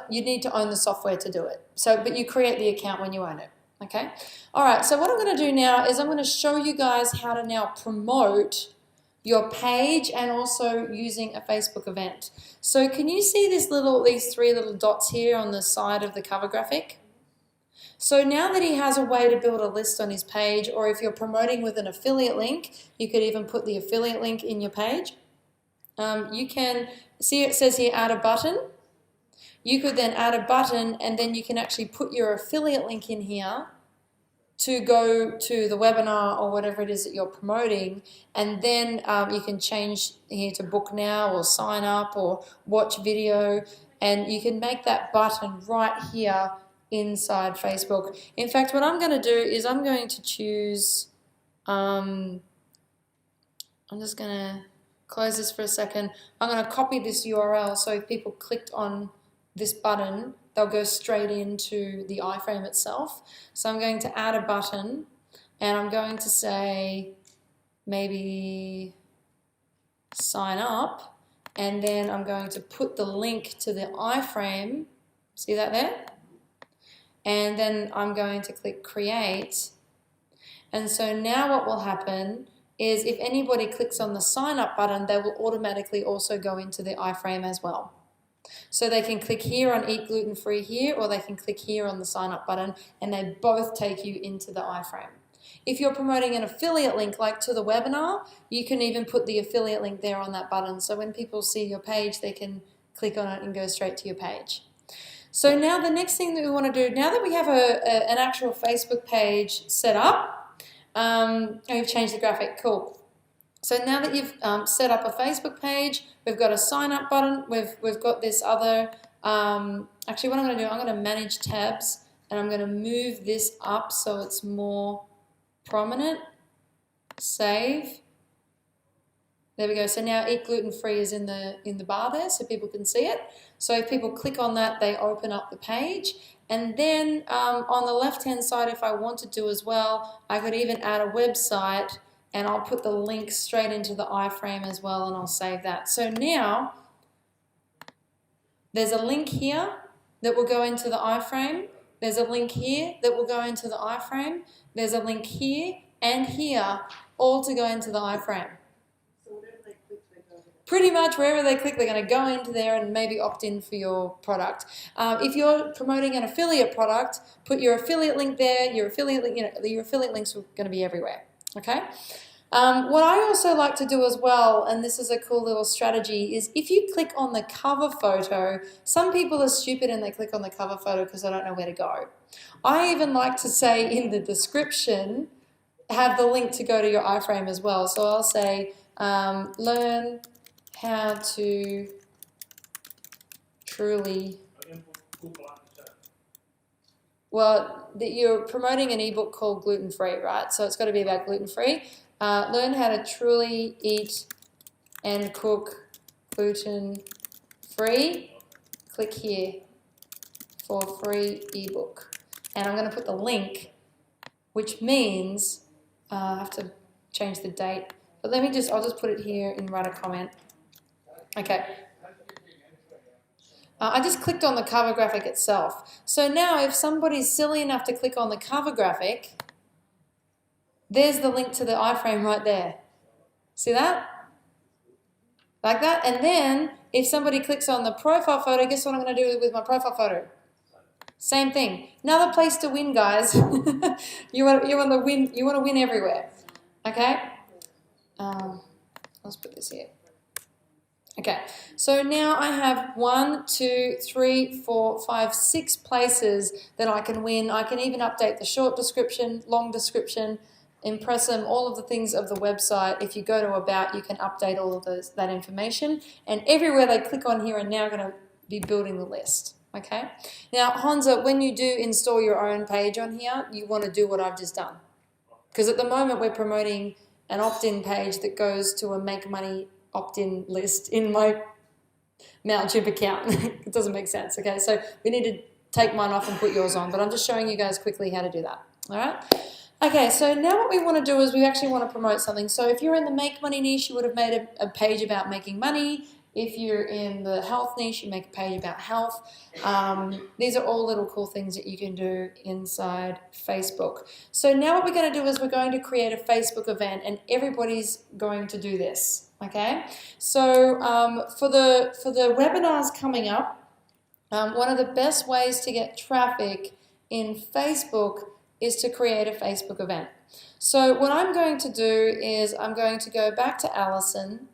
you'd need to own the software to do it. So, but you create the account when you own it. Okay? All right, so what I'm going to do now is I'm going to show you guys how to now promote your page and also using a Facebook event. So can you see these 3 little dots here on the side of the cover graphic? So now that he has a way to build a list on his page, or if you're promoting with an affiliate link, you could even put the affiliate link in your page. You can see it says here add a button. You could then add a button and then you can actually put your affiliate link in here to go to the webinar or whatever it is that you're promoting, and then you can change here to book now or sign up or watch video, and you can make that button right here inside Facebook. In fact, what I'm going to do is I'm going to choose, I'm just going to close this for a second. I'm going to copy this URL so if people clicked on this button, they'll go straight into the iframe itself. So I'm going to add a button and I'm going to say maybe sign up, and then I'm going to put the link to the iframe. See that there? And then I'm going to click create. And so now what will happen is if anybody clicks on the sign up button, they will automatically also go into the iframe as well. So they can click here on eat gluten free here, or they can click here on the sign up button, and they both take you into the iframe. If you're promoting an affiliate link like to the webinar, you can even put the affiliate link there on that button. So when people see your page, they can click on it and go straight to your page. So now the next thing that we want to do, now that we have an actual Facebook page set up, we've changed the graphic, cool. So now that you've set up a Facebook page, we've got a sign up button, we've got this other, actually what I'm going to do, I'm going to manage tabs and I'm going to move this up so it's more prominent, save. There we go. So now eat gluten free is in the bar there, so people can see it. So if people click on that, they open up the page. And then on the left-hand side, if I wanted to as well, I could even add a website, and I'll put the link straight into the iframe as well, and I'll save that. So now there's a link here that will go into the iframe. There's a link here that will go into the iframe. There's a link here and here, all to go into the iframe. So whenever they click pretty much wherever they click, they're going to go into there and maybe opt in for your product. If you're promoting an affiliate product, put your affiliate link there. Your affiliate link, your affiliate links are going to be everywhere. Okay. What I also like to do as well, and this is a cool little strategy, is if you click on the cover photo, some people are stupid and they click on the cover photo because they don't know where to go. I even like to say in the description, have the link to go to your iframe as well. So I'll say, learn how to truly, well, you're promoting an ebook called Gluten Free, right? So it's got to be about gluten free. Learn how to truly eat and cook gluten free. Click here for a free ebook. And I'm going to put the link, which means I have to change the date. But I'll just put it here and write a comment. Okay. I just clicked on the cover graphic itself. So now if somebody's silly enough to click on the cover graphic, there's the link to the iframe right there. See that? Like that. And then if somebody clicks on the profile photo, guess what I'm going to do with my profile photo? Same thing. Another place to win, guys. you want to win. You want to win everywhere. Okay. Let's put this here. Okay. So now I have 1, 2, 3, 4, 5, 6 places that I can win. I can even update the short description, long description, impress them, all of the things of the website. If you go to About, you can update all of that information. And everywhere they click on here are now going to be building the list. Okay. Now, Honza, when you do install your own page on here, you want to do what I've just done. Because at the moment we're promoting an opt-in page that goes to a make money opt-in list in my MailChimp account. It doesn't make sense. Okay. So we need to take mine off and put yours on. But I'm just showing you guys quickly how to do that. All right. Okay, so now what we want to do is we actually want to promote something. So if you're in the make money niche, you would have made a page about making money. If you're in the health niche, you make a page about health. These are all little cool things that you can do inside Facebook. So now what we're going to do is we're going to create a Facebook event, and everybody's going to do this. Okay, so for the webinars coming up, one of the best ways to get traffic in Facebook is to create a Facebook event. So what I'm going to do is I'm going to go back to Alison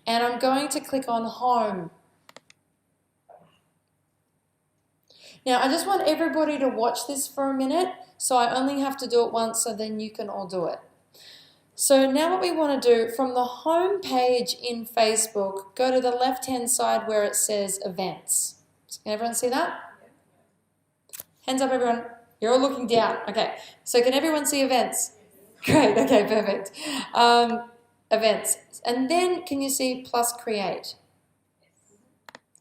and I'm going to click on Home. Now I just want everybody to watch this for a minute, so I only have to do it once so then you can all do it. So now what we want to do, from the home page in Facebook, go to the left-hand side where it says Events. Can everyone see that? Hands up, everyone. You're all looking down. Okay. So can everyone see events? Great. Okay, perfect. Events. And then can you see plus create?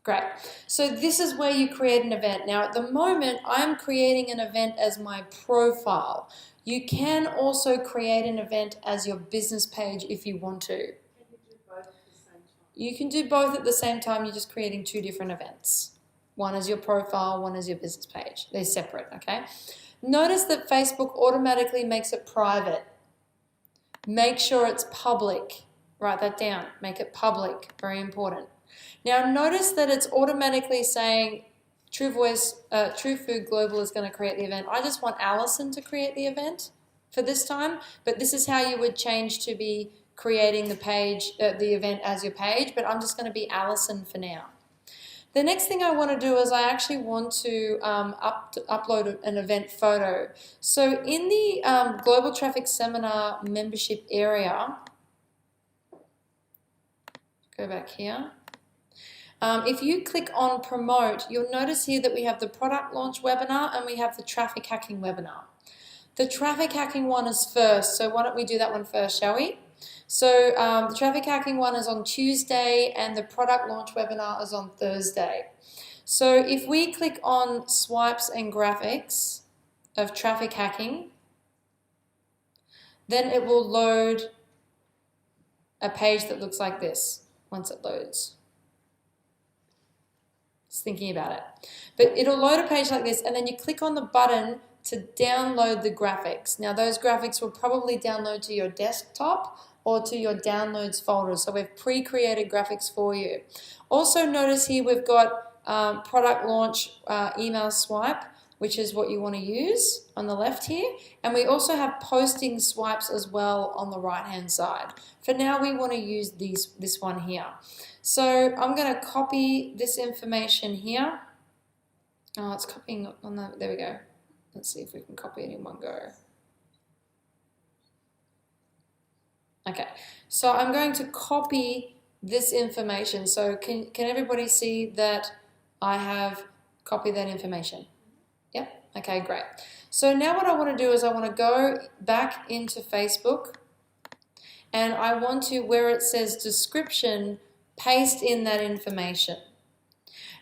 Great. So this is where you create an event. Now at the moment, I'm creating an event as my profile. You can also create an event as your business page if you want to. Can you do both at the same time? You can do both at the same time. You're just creating 2 different events. One is your profile, one is your business page. They're separate, okay? Notice that Facebook automatically makes it private. Make sure it's public. Write that down. Make it public. Very important. Now notice that it's automatically saying True Food Global is going to create the event. I just want Alison to create the event for this time, but this is how you would change to be creating the page, the event as your page, but I'm just going to be Alison for now. The next thing I want to do is I actually want to upload an event photo. So in the Global Traffic Seminar membership area, go back here. If you click on promote, you'll notice here that we have the product launch webinar and we have the traffic hacking webinar. The traffic hacking one is first, so why don't we do that one first, shall we? So the traffic hacking one is on Tuesday and the product launch webinar is on Thursday. So if we click on swipes and graphics of traffic hacking, then it will load a page that looks like this once it loads. Just thinking about it. But it'll load a page like this and then you click on the button to download the graphics. Now those graphics will probably download to your desktop or to your downloads folder. So we've pre-created graphics for you. Also notice here we've got product launch email swipe, which is what you want to use on the left here. And we also have posting swipes as well on the right hand side. For now we want to use this one here. So I'm going to copy this information here. Oh, it's copying on the, there we go. Let's see if we can copy it in one go. Okay, so I'm going to copy this information. So can everybody see that I have copied that information? Yep, okay, great. So now what I want to do is I want to go back into Facebook and I want to, where it says description, paste in that information.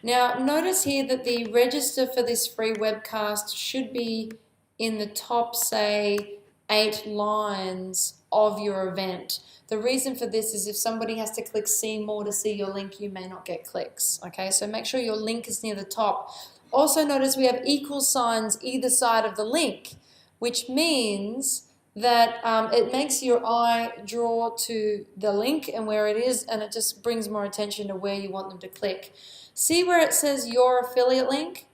Now notice here that the register for this free webcast should be in the top, say, 8 lines of your event. The reason for this is if somebody has to click see more to see your link, you may not get clicks. Okay, so make sure your link is near the top. Also notice we have equal signs either side of the link, which means that it makes your eye draw to the link and where it is, and it just brings more attention to where you want them to click. See where it says your affiliate link?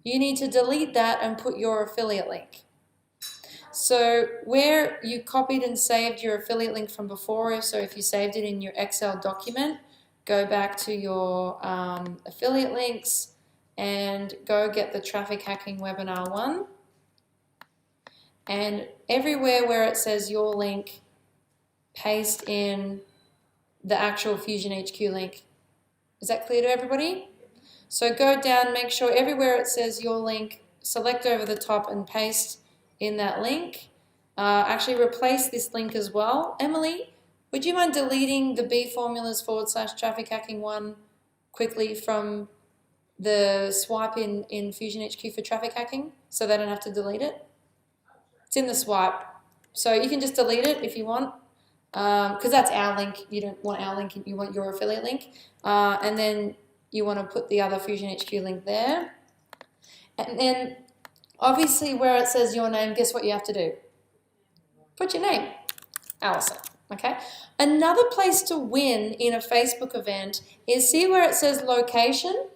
You need to delete that and put your affiliate link. So where you copied and saved your affiliate link from before, so if you saved it in your Excel document, go back to your affiliate links and go get the traffic hacking webinar one. And everywhere where it says your link, paste in the actual Fusion HQ link. Is that clear to everybody? So go down, make sure everywhere it says your link, select over the top and paste in that link. Actually replace this link as well. Emily, would you mind deleting the bformulas / traffic hacking one quickly from the swipe in Fusion HQ for traffic hacking so they don't have to delete it? It's in the swipe. So you can just delete it if you want, because that's our link. You don't want our link, you want your affiliate link. And then you want to put the other Fusion HQ link there. And then obviously where it says your name, guess what you have to do? Put your name, Alison. Okay. Another place to win in a Facebook event is, see where it says location?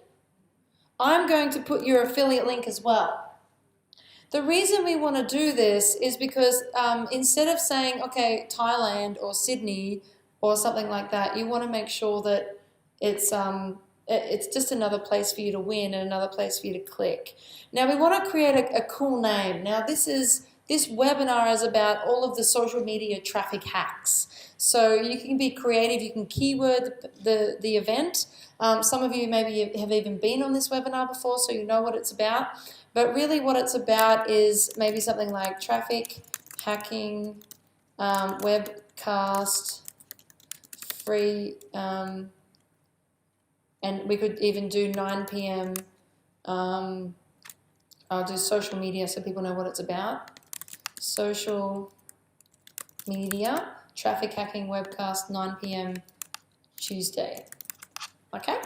I'm going to put your affiliate link as well. The reason we want to do this is because instead of saying, okay, Thailand or Sydney or something like that, you want to make sure that it's just another place for you to win and another place for you to click. Now we want to create a cool name. Now this webinar is about all of the social media traffic hacks. So you can be creative, you can keyword the event. Some of you maybe have even been on this webinar before, so you know what it's about. But really what it's about is maybe something like traffic hacking, webcast, free, and we could even do 9 p.m. I'll do social media so people know what it's about. Social media, traffic hacking webcast, 9 p.m. Tuesday. Okay?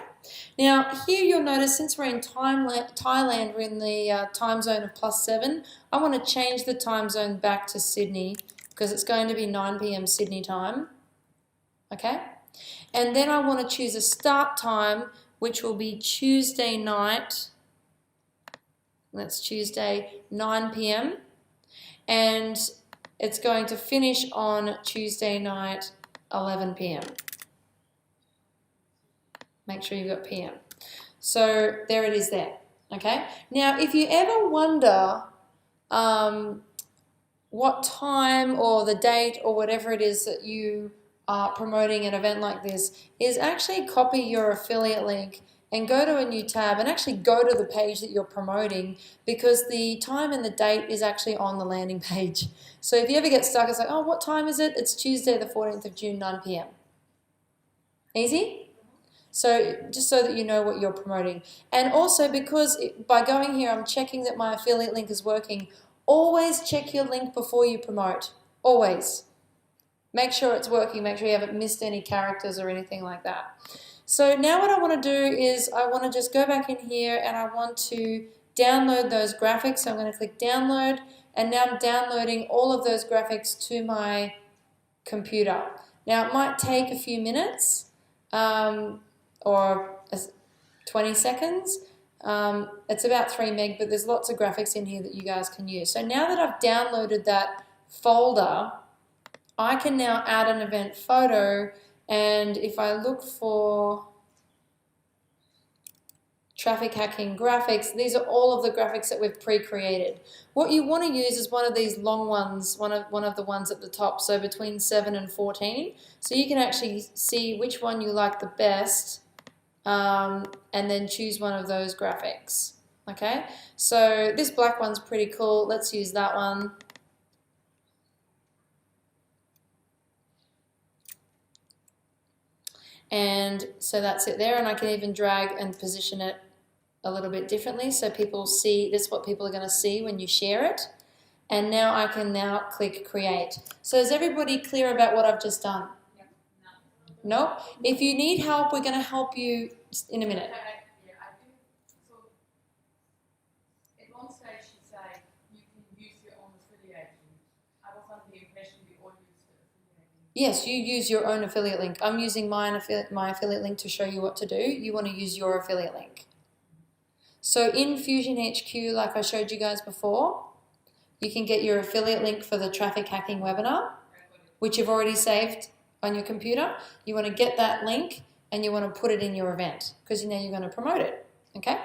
Now, here you'll notice since we're in Thailand, we're in the time zone of +7. I want to change the time zone back to Sydney because it's going to be 9 p.m. Sydney time. Okay? And then I want to choose a start time, which will be Tuesday night. That's Tuesday, 9 p.m. And it's going to finish on Tuesday night, 11 p.m. Make sure you've got PM. So there it is there, okay? Now, if you ever wonder what time or the date or whatever it is that you are promoting an event like this, is actually copy your affiliate link and go to a new tab and actually go to the page that you're promoting, because the time and the date is actually on the landing page. So if you ever get stuck, it's like, oh, what time is it? It's Tuesday the 14th of June, 9 p.m. Easy? So just so that you know what you're promoting. And also because by going here, I'm checking that my affiliate link is working. Always check your link before you promote. Always. Make sure it's working. Make sure you haven't missed any characters or anything like that. So now what I want to do is I want to just go back in here and I want to download those graphics. So I'm going to click download, and now I'm downloading all of those graphics to my computer. Now, it might take a few minutes or 20 seconds. It's about 3 meg, but there's lots of graphics in here that you guys can use. So now that I've downloaded that folder, I can now add an event photo, and if I look for traffic hacking graphics, these are all of the graphics that we've pre-created. What you want to use is one of these long ones, one of the ones at the top, so between 7 and 14, so you can actually see which one you like the best, and then choose one of those graphics. Okay, so this black one's pretty cool. Let's use that one. And so that's it there, and I can even drag and position it a little bit differently so people see, this is what people are going to see when you share it. And now I can now click create. So is everybody clear about what I've just done? No? If you need help, we're going to help you in a minute. Yeah, I do. So, at one stage you say you can use your own affiliate link. I was under the impression we all use the affiliate link. Yes, you use your own affiliate link. I'm using my affiliate link to show you what to do. You want to use your affiliate link. So in Fusion HQ, like I showed you guys before, you can get your affiliate link for the traffic hacking webinar, which you've already saved on your computer. You want to get that link and you want to put it in your event because now you're going to promote it. Okay,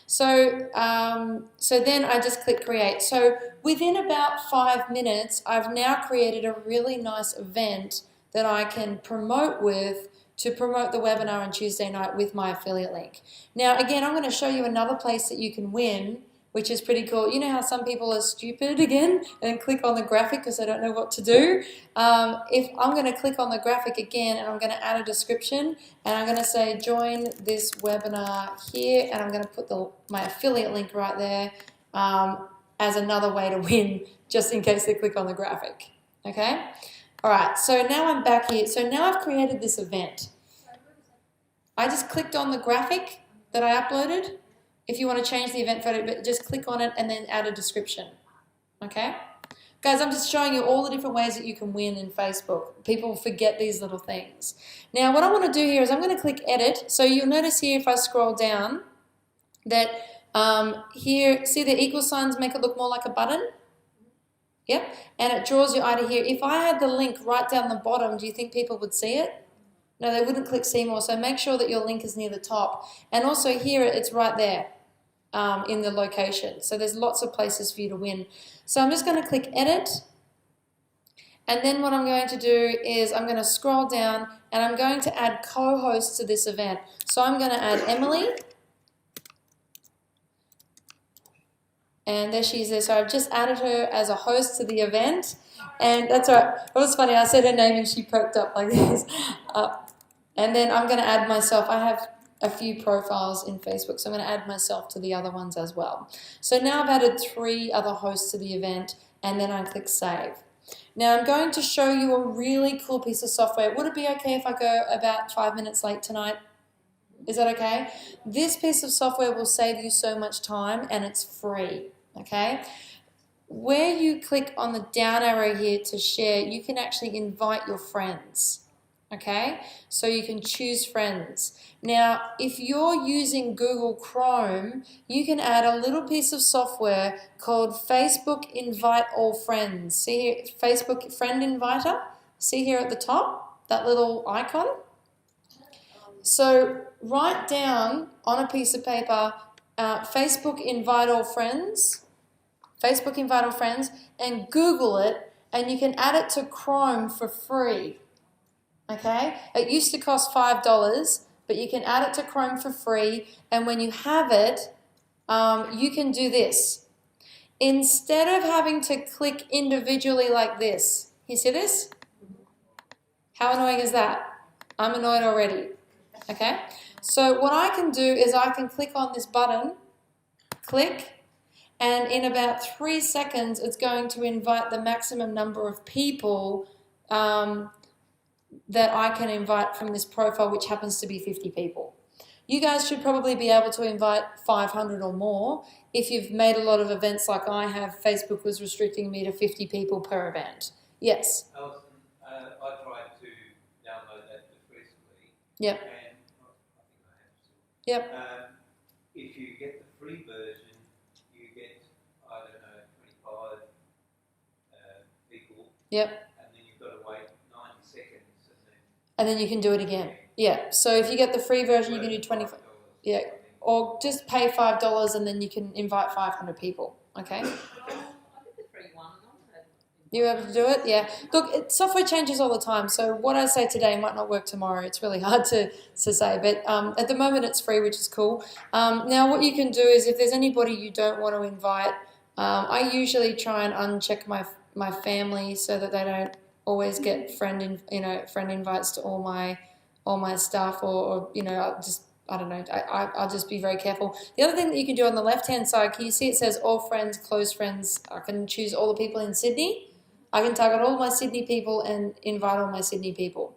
so then I just click create. So within about 5 minutes, I've now created a really nice event that I can promote with, to promote the webinar on Tuesday night with my affiliate link. Now again, I'm going to show you another place that you can win, which is pretty cool. You know how some people are stupid again and click on the graphic because they don't know what to do? If I'm going to click on the graphic again and I'm going to add a description and I'm going to say join this webinar here, and I'm going to put my affiliate link right there as another way to win, just in case they click on the graphic. Okay? All right, so now I'm back here. So now I've created this event. I just clicked on the graphic that I uploaded. If you want to change the event photo, but just click on it and then add a description. Okay? Guys, I'm just showing you all the different ways that you can win in Facebook. People forget these little things. Now, what I want to do here is I'm going to click edit. So you'll notice here if I scroll down that here, see the equal signs make it look more like a button? Yep, and it draws you eye to here. If I had the link right down the bottom, do you think people would see it? No, they wouldn't click see more, so make sure that your link is near the top. And also here, it's right there in the location. So there's lots of places for you to win. So I'm just going to click edit. And then what I'm going to do is I'm going to scroll down and I'm going to add co-hosts to this event. So I'm going to add Emily. And there she is there. So I've just added her as a host to the event. And that's all right. It was funny. I said her name and she perked up like this. And then I'm going to add myself. I have a few profiles in Facebook, so I'm going to add myself to the other ones as well. So now I've added 3 other hosts to the event, and then I click save. Now I'm going to show you a really cool piece of software. Would it be okay if I go about 5 minutes late tonight? Is that okay? This piece of software will save you so much time, and it's free. Okay? Where you click on the down arrow here to share, you can actually invite your friends. Okay? So you can choose friends. Now, if you're using Google Chrome, you can add a little piece of software called Facebook Invite All Friends. See here, Facebook Friend Inviter? See here at the top, that little icon? So write down on a piece of paper, Facebook Invite All Friends, Facebook Invite All Friends, and Google it, and you can add it to Chrome for free. Okay? It used to cost $5, but you can add it to Chrome for free, and when you have it, you can do this. Instead of having to click individually like this, you see this? How annoying is that? I'm annoyed already. Okay? So what I can do is I can click on this button, click, and in about 3 seconds, it's going to invite the maximum number of people that I can invite from this profile, which happens to be 50 people. You guys should probably be able to invite 500 or more. If you've made a lot of events like I have, Facebook was restricting me to 50 people per event. Yes? Alison, I Yep. And I think I have still. Yep. If you get the free version, you get, I don't know, 25 people. Yep. And then you've got to wait 90 seconds. And then you can do it again. Yeah. So if you get the free version, you can do 25. Yeah. Or just pay $5 and then you can invite 500 people. Okay. I did the free one. You able to do it? Yeah. Look, software changes all the time. So what I say today might not work tomorrow. It's really hard to say. But at the moment, it's free, which is cool. Now, what you can do is if there's anybody you don't want to invite, I usually try and uncheck my family so that they don't always get friend invites to all my stuff, or I don't know. I'll just be very careful. The other thing that you can do on the left-hand side, can you see it says all friends, close friends? I can choose all the people in Sydney. I can target all my Sydney people and invite all my Sydney people.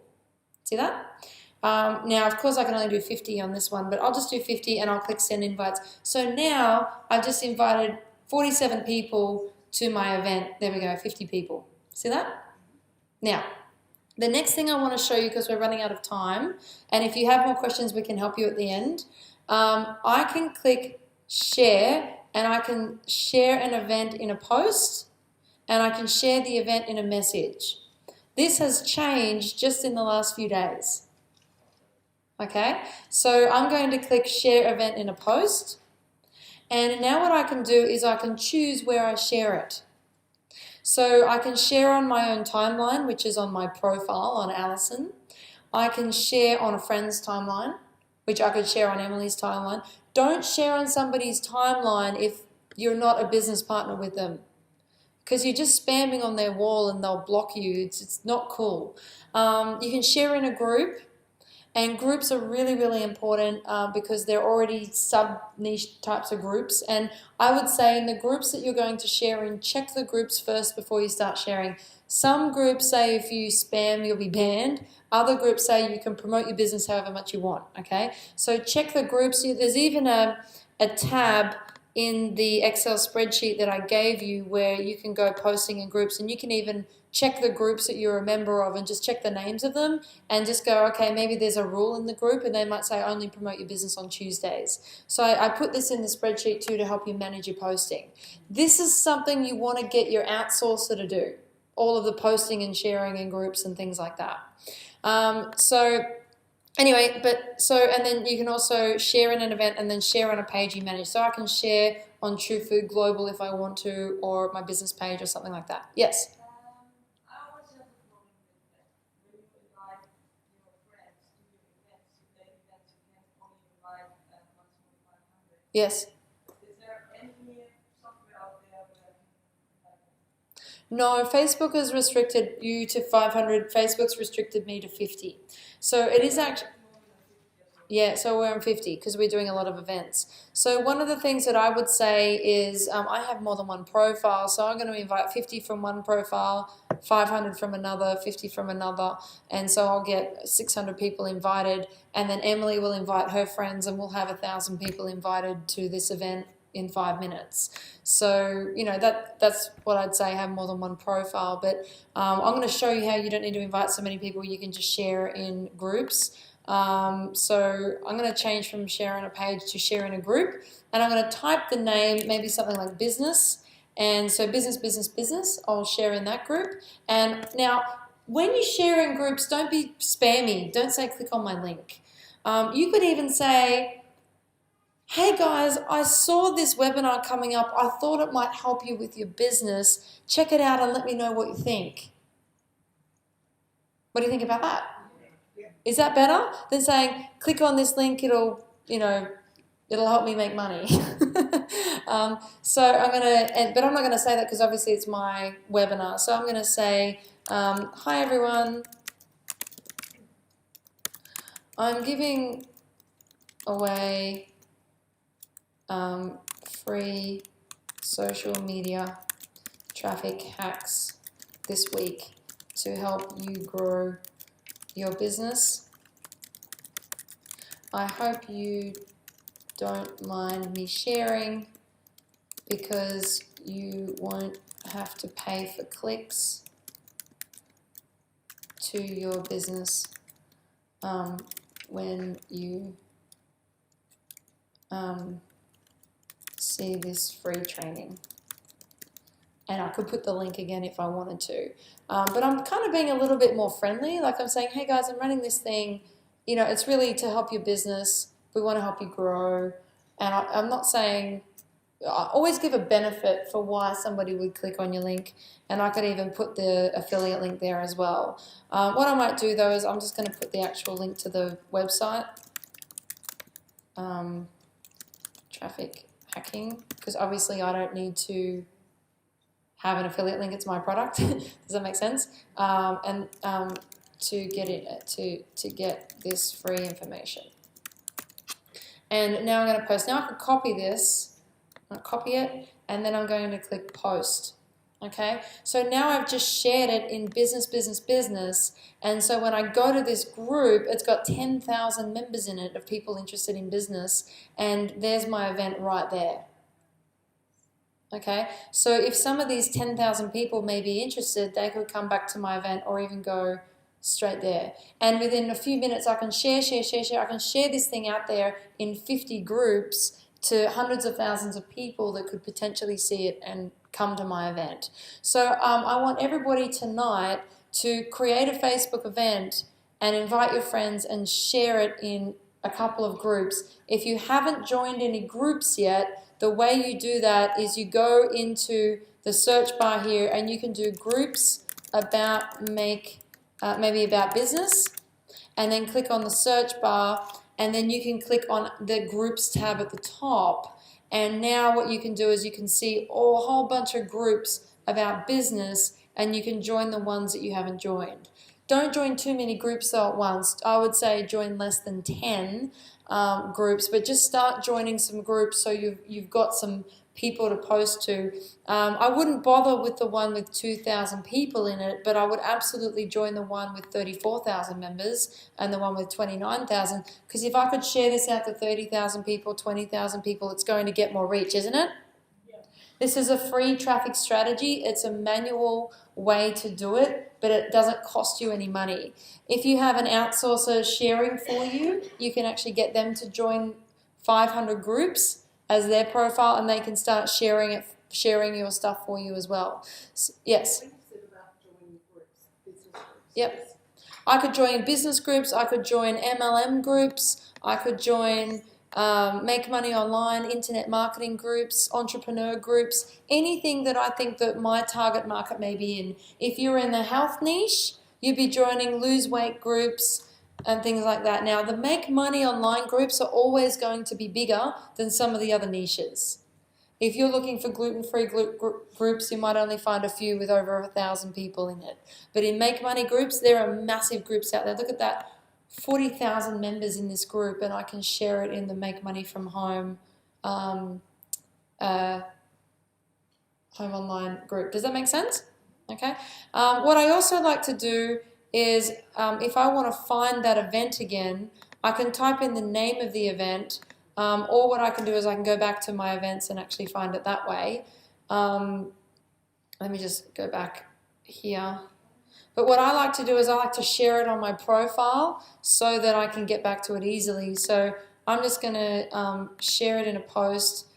See that? Now, of course, I can only do 50 on this one, but I'll just do 50 and I'll click send invites. So now I've just invited 47 people to my event. There we go, 50 people. See that? Now, the next thing I want to show you, because we're running out of time, and if you have more questions, we can help you at the end. I can click share, and I can share an event in a post, and I can share the event in a message. This has changed just in the last few days. Okay, so I'm going to click share event in a post, and now what I can do is I can choose where I share it. So I can share on my own timeline, which is on my profile on Alison. I can share on a friend's timeline, which I could share on Emily's timeline. Don't share on somebody's timeline if you're not a business partner with them, because you're just spamming on their wall and they'll block you. It's not cool. You can share in a group, and groups are really, really important because they're already sub-niche types of groups. And I would say in the groups that you're going to share in, check the groups first before you start sharing. Some groups say if you spam, you'll be banned. Other groups say you can promote your business however much you want, okay? So check the groups. There's even a tab in the Excel spreadsheet that I gave you where you can go posting in groups, and you can even check the groups that you're a member of and just check the names of them and just go, okay, maybe there's a rule in the group and they might say only promote your business on Tuesdays. So I put this in the spreadsheet too to help you manage your posting. This is something you want to get your outsourcer to do, all of the posting and sharing in groups and things like that. Anyway, and then you can also share in an event and then share on a page you manage. So I can share on True Food Global if I want to, or my business page or something like that. Yes? I was just wondering when you invite your friends to your events, you say that you can only invite maximum 500. Yes. Is there any software out there where you can invite them? No, Facebook has restricted you to 500. Facebook's restricted me to 50. So it is actually... Yeah, so we're on 50 because we're doing a lot of events. So one of the things that I would say is I have more than one profile, so I'm going to invite 50 from one profile, 500 from another, 50 from another, and so I'll get 600 people invited, and then Emily will invite her friends, and we'll have 1,000 people invited to this event in 5 minutes. So, that's what I'd say, have more than one profile. But I'm going to show you how you don't need to invite so many people. You can just share in groups. So I'm going to change from share on a page to share in a group, and I'm going to type the name, maybe something like business, and so business, I'll share in that group. And now when you share in groups, don't be spammy, don't say click on my link. You could even say, hey guys, I saw this webinar coming up, I thought it might help you with your business, check it out and let me know what you think. What do you think about that? Is that better than saying, click on this link, it'll help me make money? So I'm going to, but I'm not going to say that because obviously it's my webinar. So I'm going to say, hi everyone, I'm giving away free social media traffic hacks this week to help you grow your business. I hope you don't mind me sharing because you won't have to pay for clicks to your business when you see this free training. And I could put the link again if I wanted to. But I'm kind of being a little bit more friendly. Like I'm saying, hey guys, I'm running this thing. You know, it's really to help your business. We want to help you grow. And I'm not saying, I always give a benefit for why somebody would click on your link. And I could even put the affiliate link there as well. What I might do though is I'm just going to put the actual link to the website. Traffic hacking. Because obviously I don't need to have an affiliate link, it's my product. Does that make sense? To get it to get this free information. And now I'm going to post. Now I can copy this. I'll copy it, and then I'm going to click post. Okay, so now I've just shared it in business, and so when I go to this group, it's got 10,000 members in it of people interested in business, and there's my event right there. Okay, so if some of these 10,000 people may be interested, they could come back to my event or even go straight there. And within a few minutes, I can share. I can share this thing out there in 50 groups to hundreds of thousands of people that could potentially see it and come to my event. So I want everybody tonight to create a Facebook event and invite your friends and share it in a couple of groups. If you haven't joined any groups yet, the way you do that is you go into the search bar here and you can do groups about maybe about business, and then click on the search bar, and then you can click on the groups tab at the top. And now what you can do is you can see a whole bunch of groups about business, and you can join the ones that you haven't joined. Don't join too many groups though at once. I would say join less than 10 groups, but just start joining some groups so you've got some people to post to. I wouldn't bother with the one with 2,000 people in it, but I would absolutely join the one with 34,000 members and the one with 29,000, because if I could share this out to 30,000 people, 20,000 people, it's going to get more reach, isn't it? Yeah. This is a free traffic strategy. It's a manual way to do it, but it doesn't cost you any money. If you have an outsourcer sharing for you, you can actually get them to join 500 groups as their profile, and they can start sharing your stuff for you as well. So, yes. Yep. I could join business groups. I could join MLM groups. I could join Make Money Online, internet marketing groups, entrepreneur groups, anything that I think that my target market may be in. If you're in the health niche, you'd be joining lose weight groups and things like that. Now, the Make Money Online groups are always going to be bigger than some of the other niches. If you're looking for gluten-free groups, you might only find a few with over 1,000 people in it. But in Make Money groups, there are massive groups out there. Look at that, 40,000 members in this group, and I can share it in the Make Money from Home home online group. Does that make sense? Okay. What I also like to do is if I want to find that event again, I can type in the name of the event, or what I can do is I can go back to my events and actually find it that way. Let me just go back here. But what I like to do is I like to share it on my profile so that I can get back to it easily. So I'm just going to share it in a post,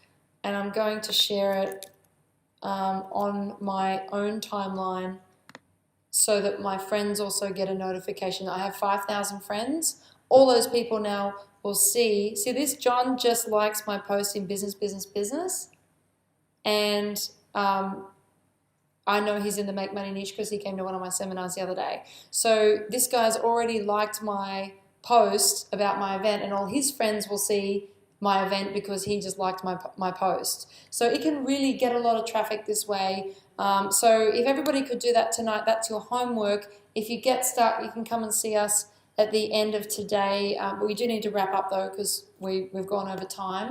and I'm going to share it on my own timeline, so that my friends also get a notification. I have 5,000 friends. All those people now will see this, John just likes my post in business. And I know he's in the Make Money niche because he came to one of my seminars the other day. So this guy's already liked my post about my event, and all his friends will see my event because he just liked my post. So it can really get a lot of traffic this way. So if everybody could do that tonight, that's your homework. If you get stuck, you can come and see us at the end of today. But we do need to wrap up though, because we've gone over time.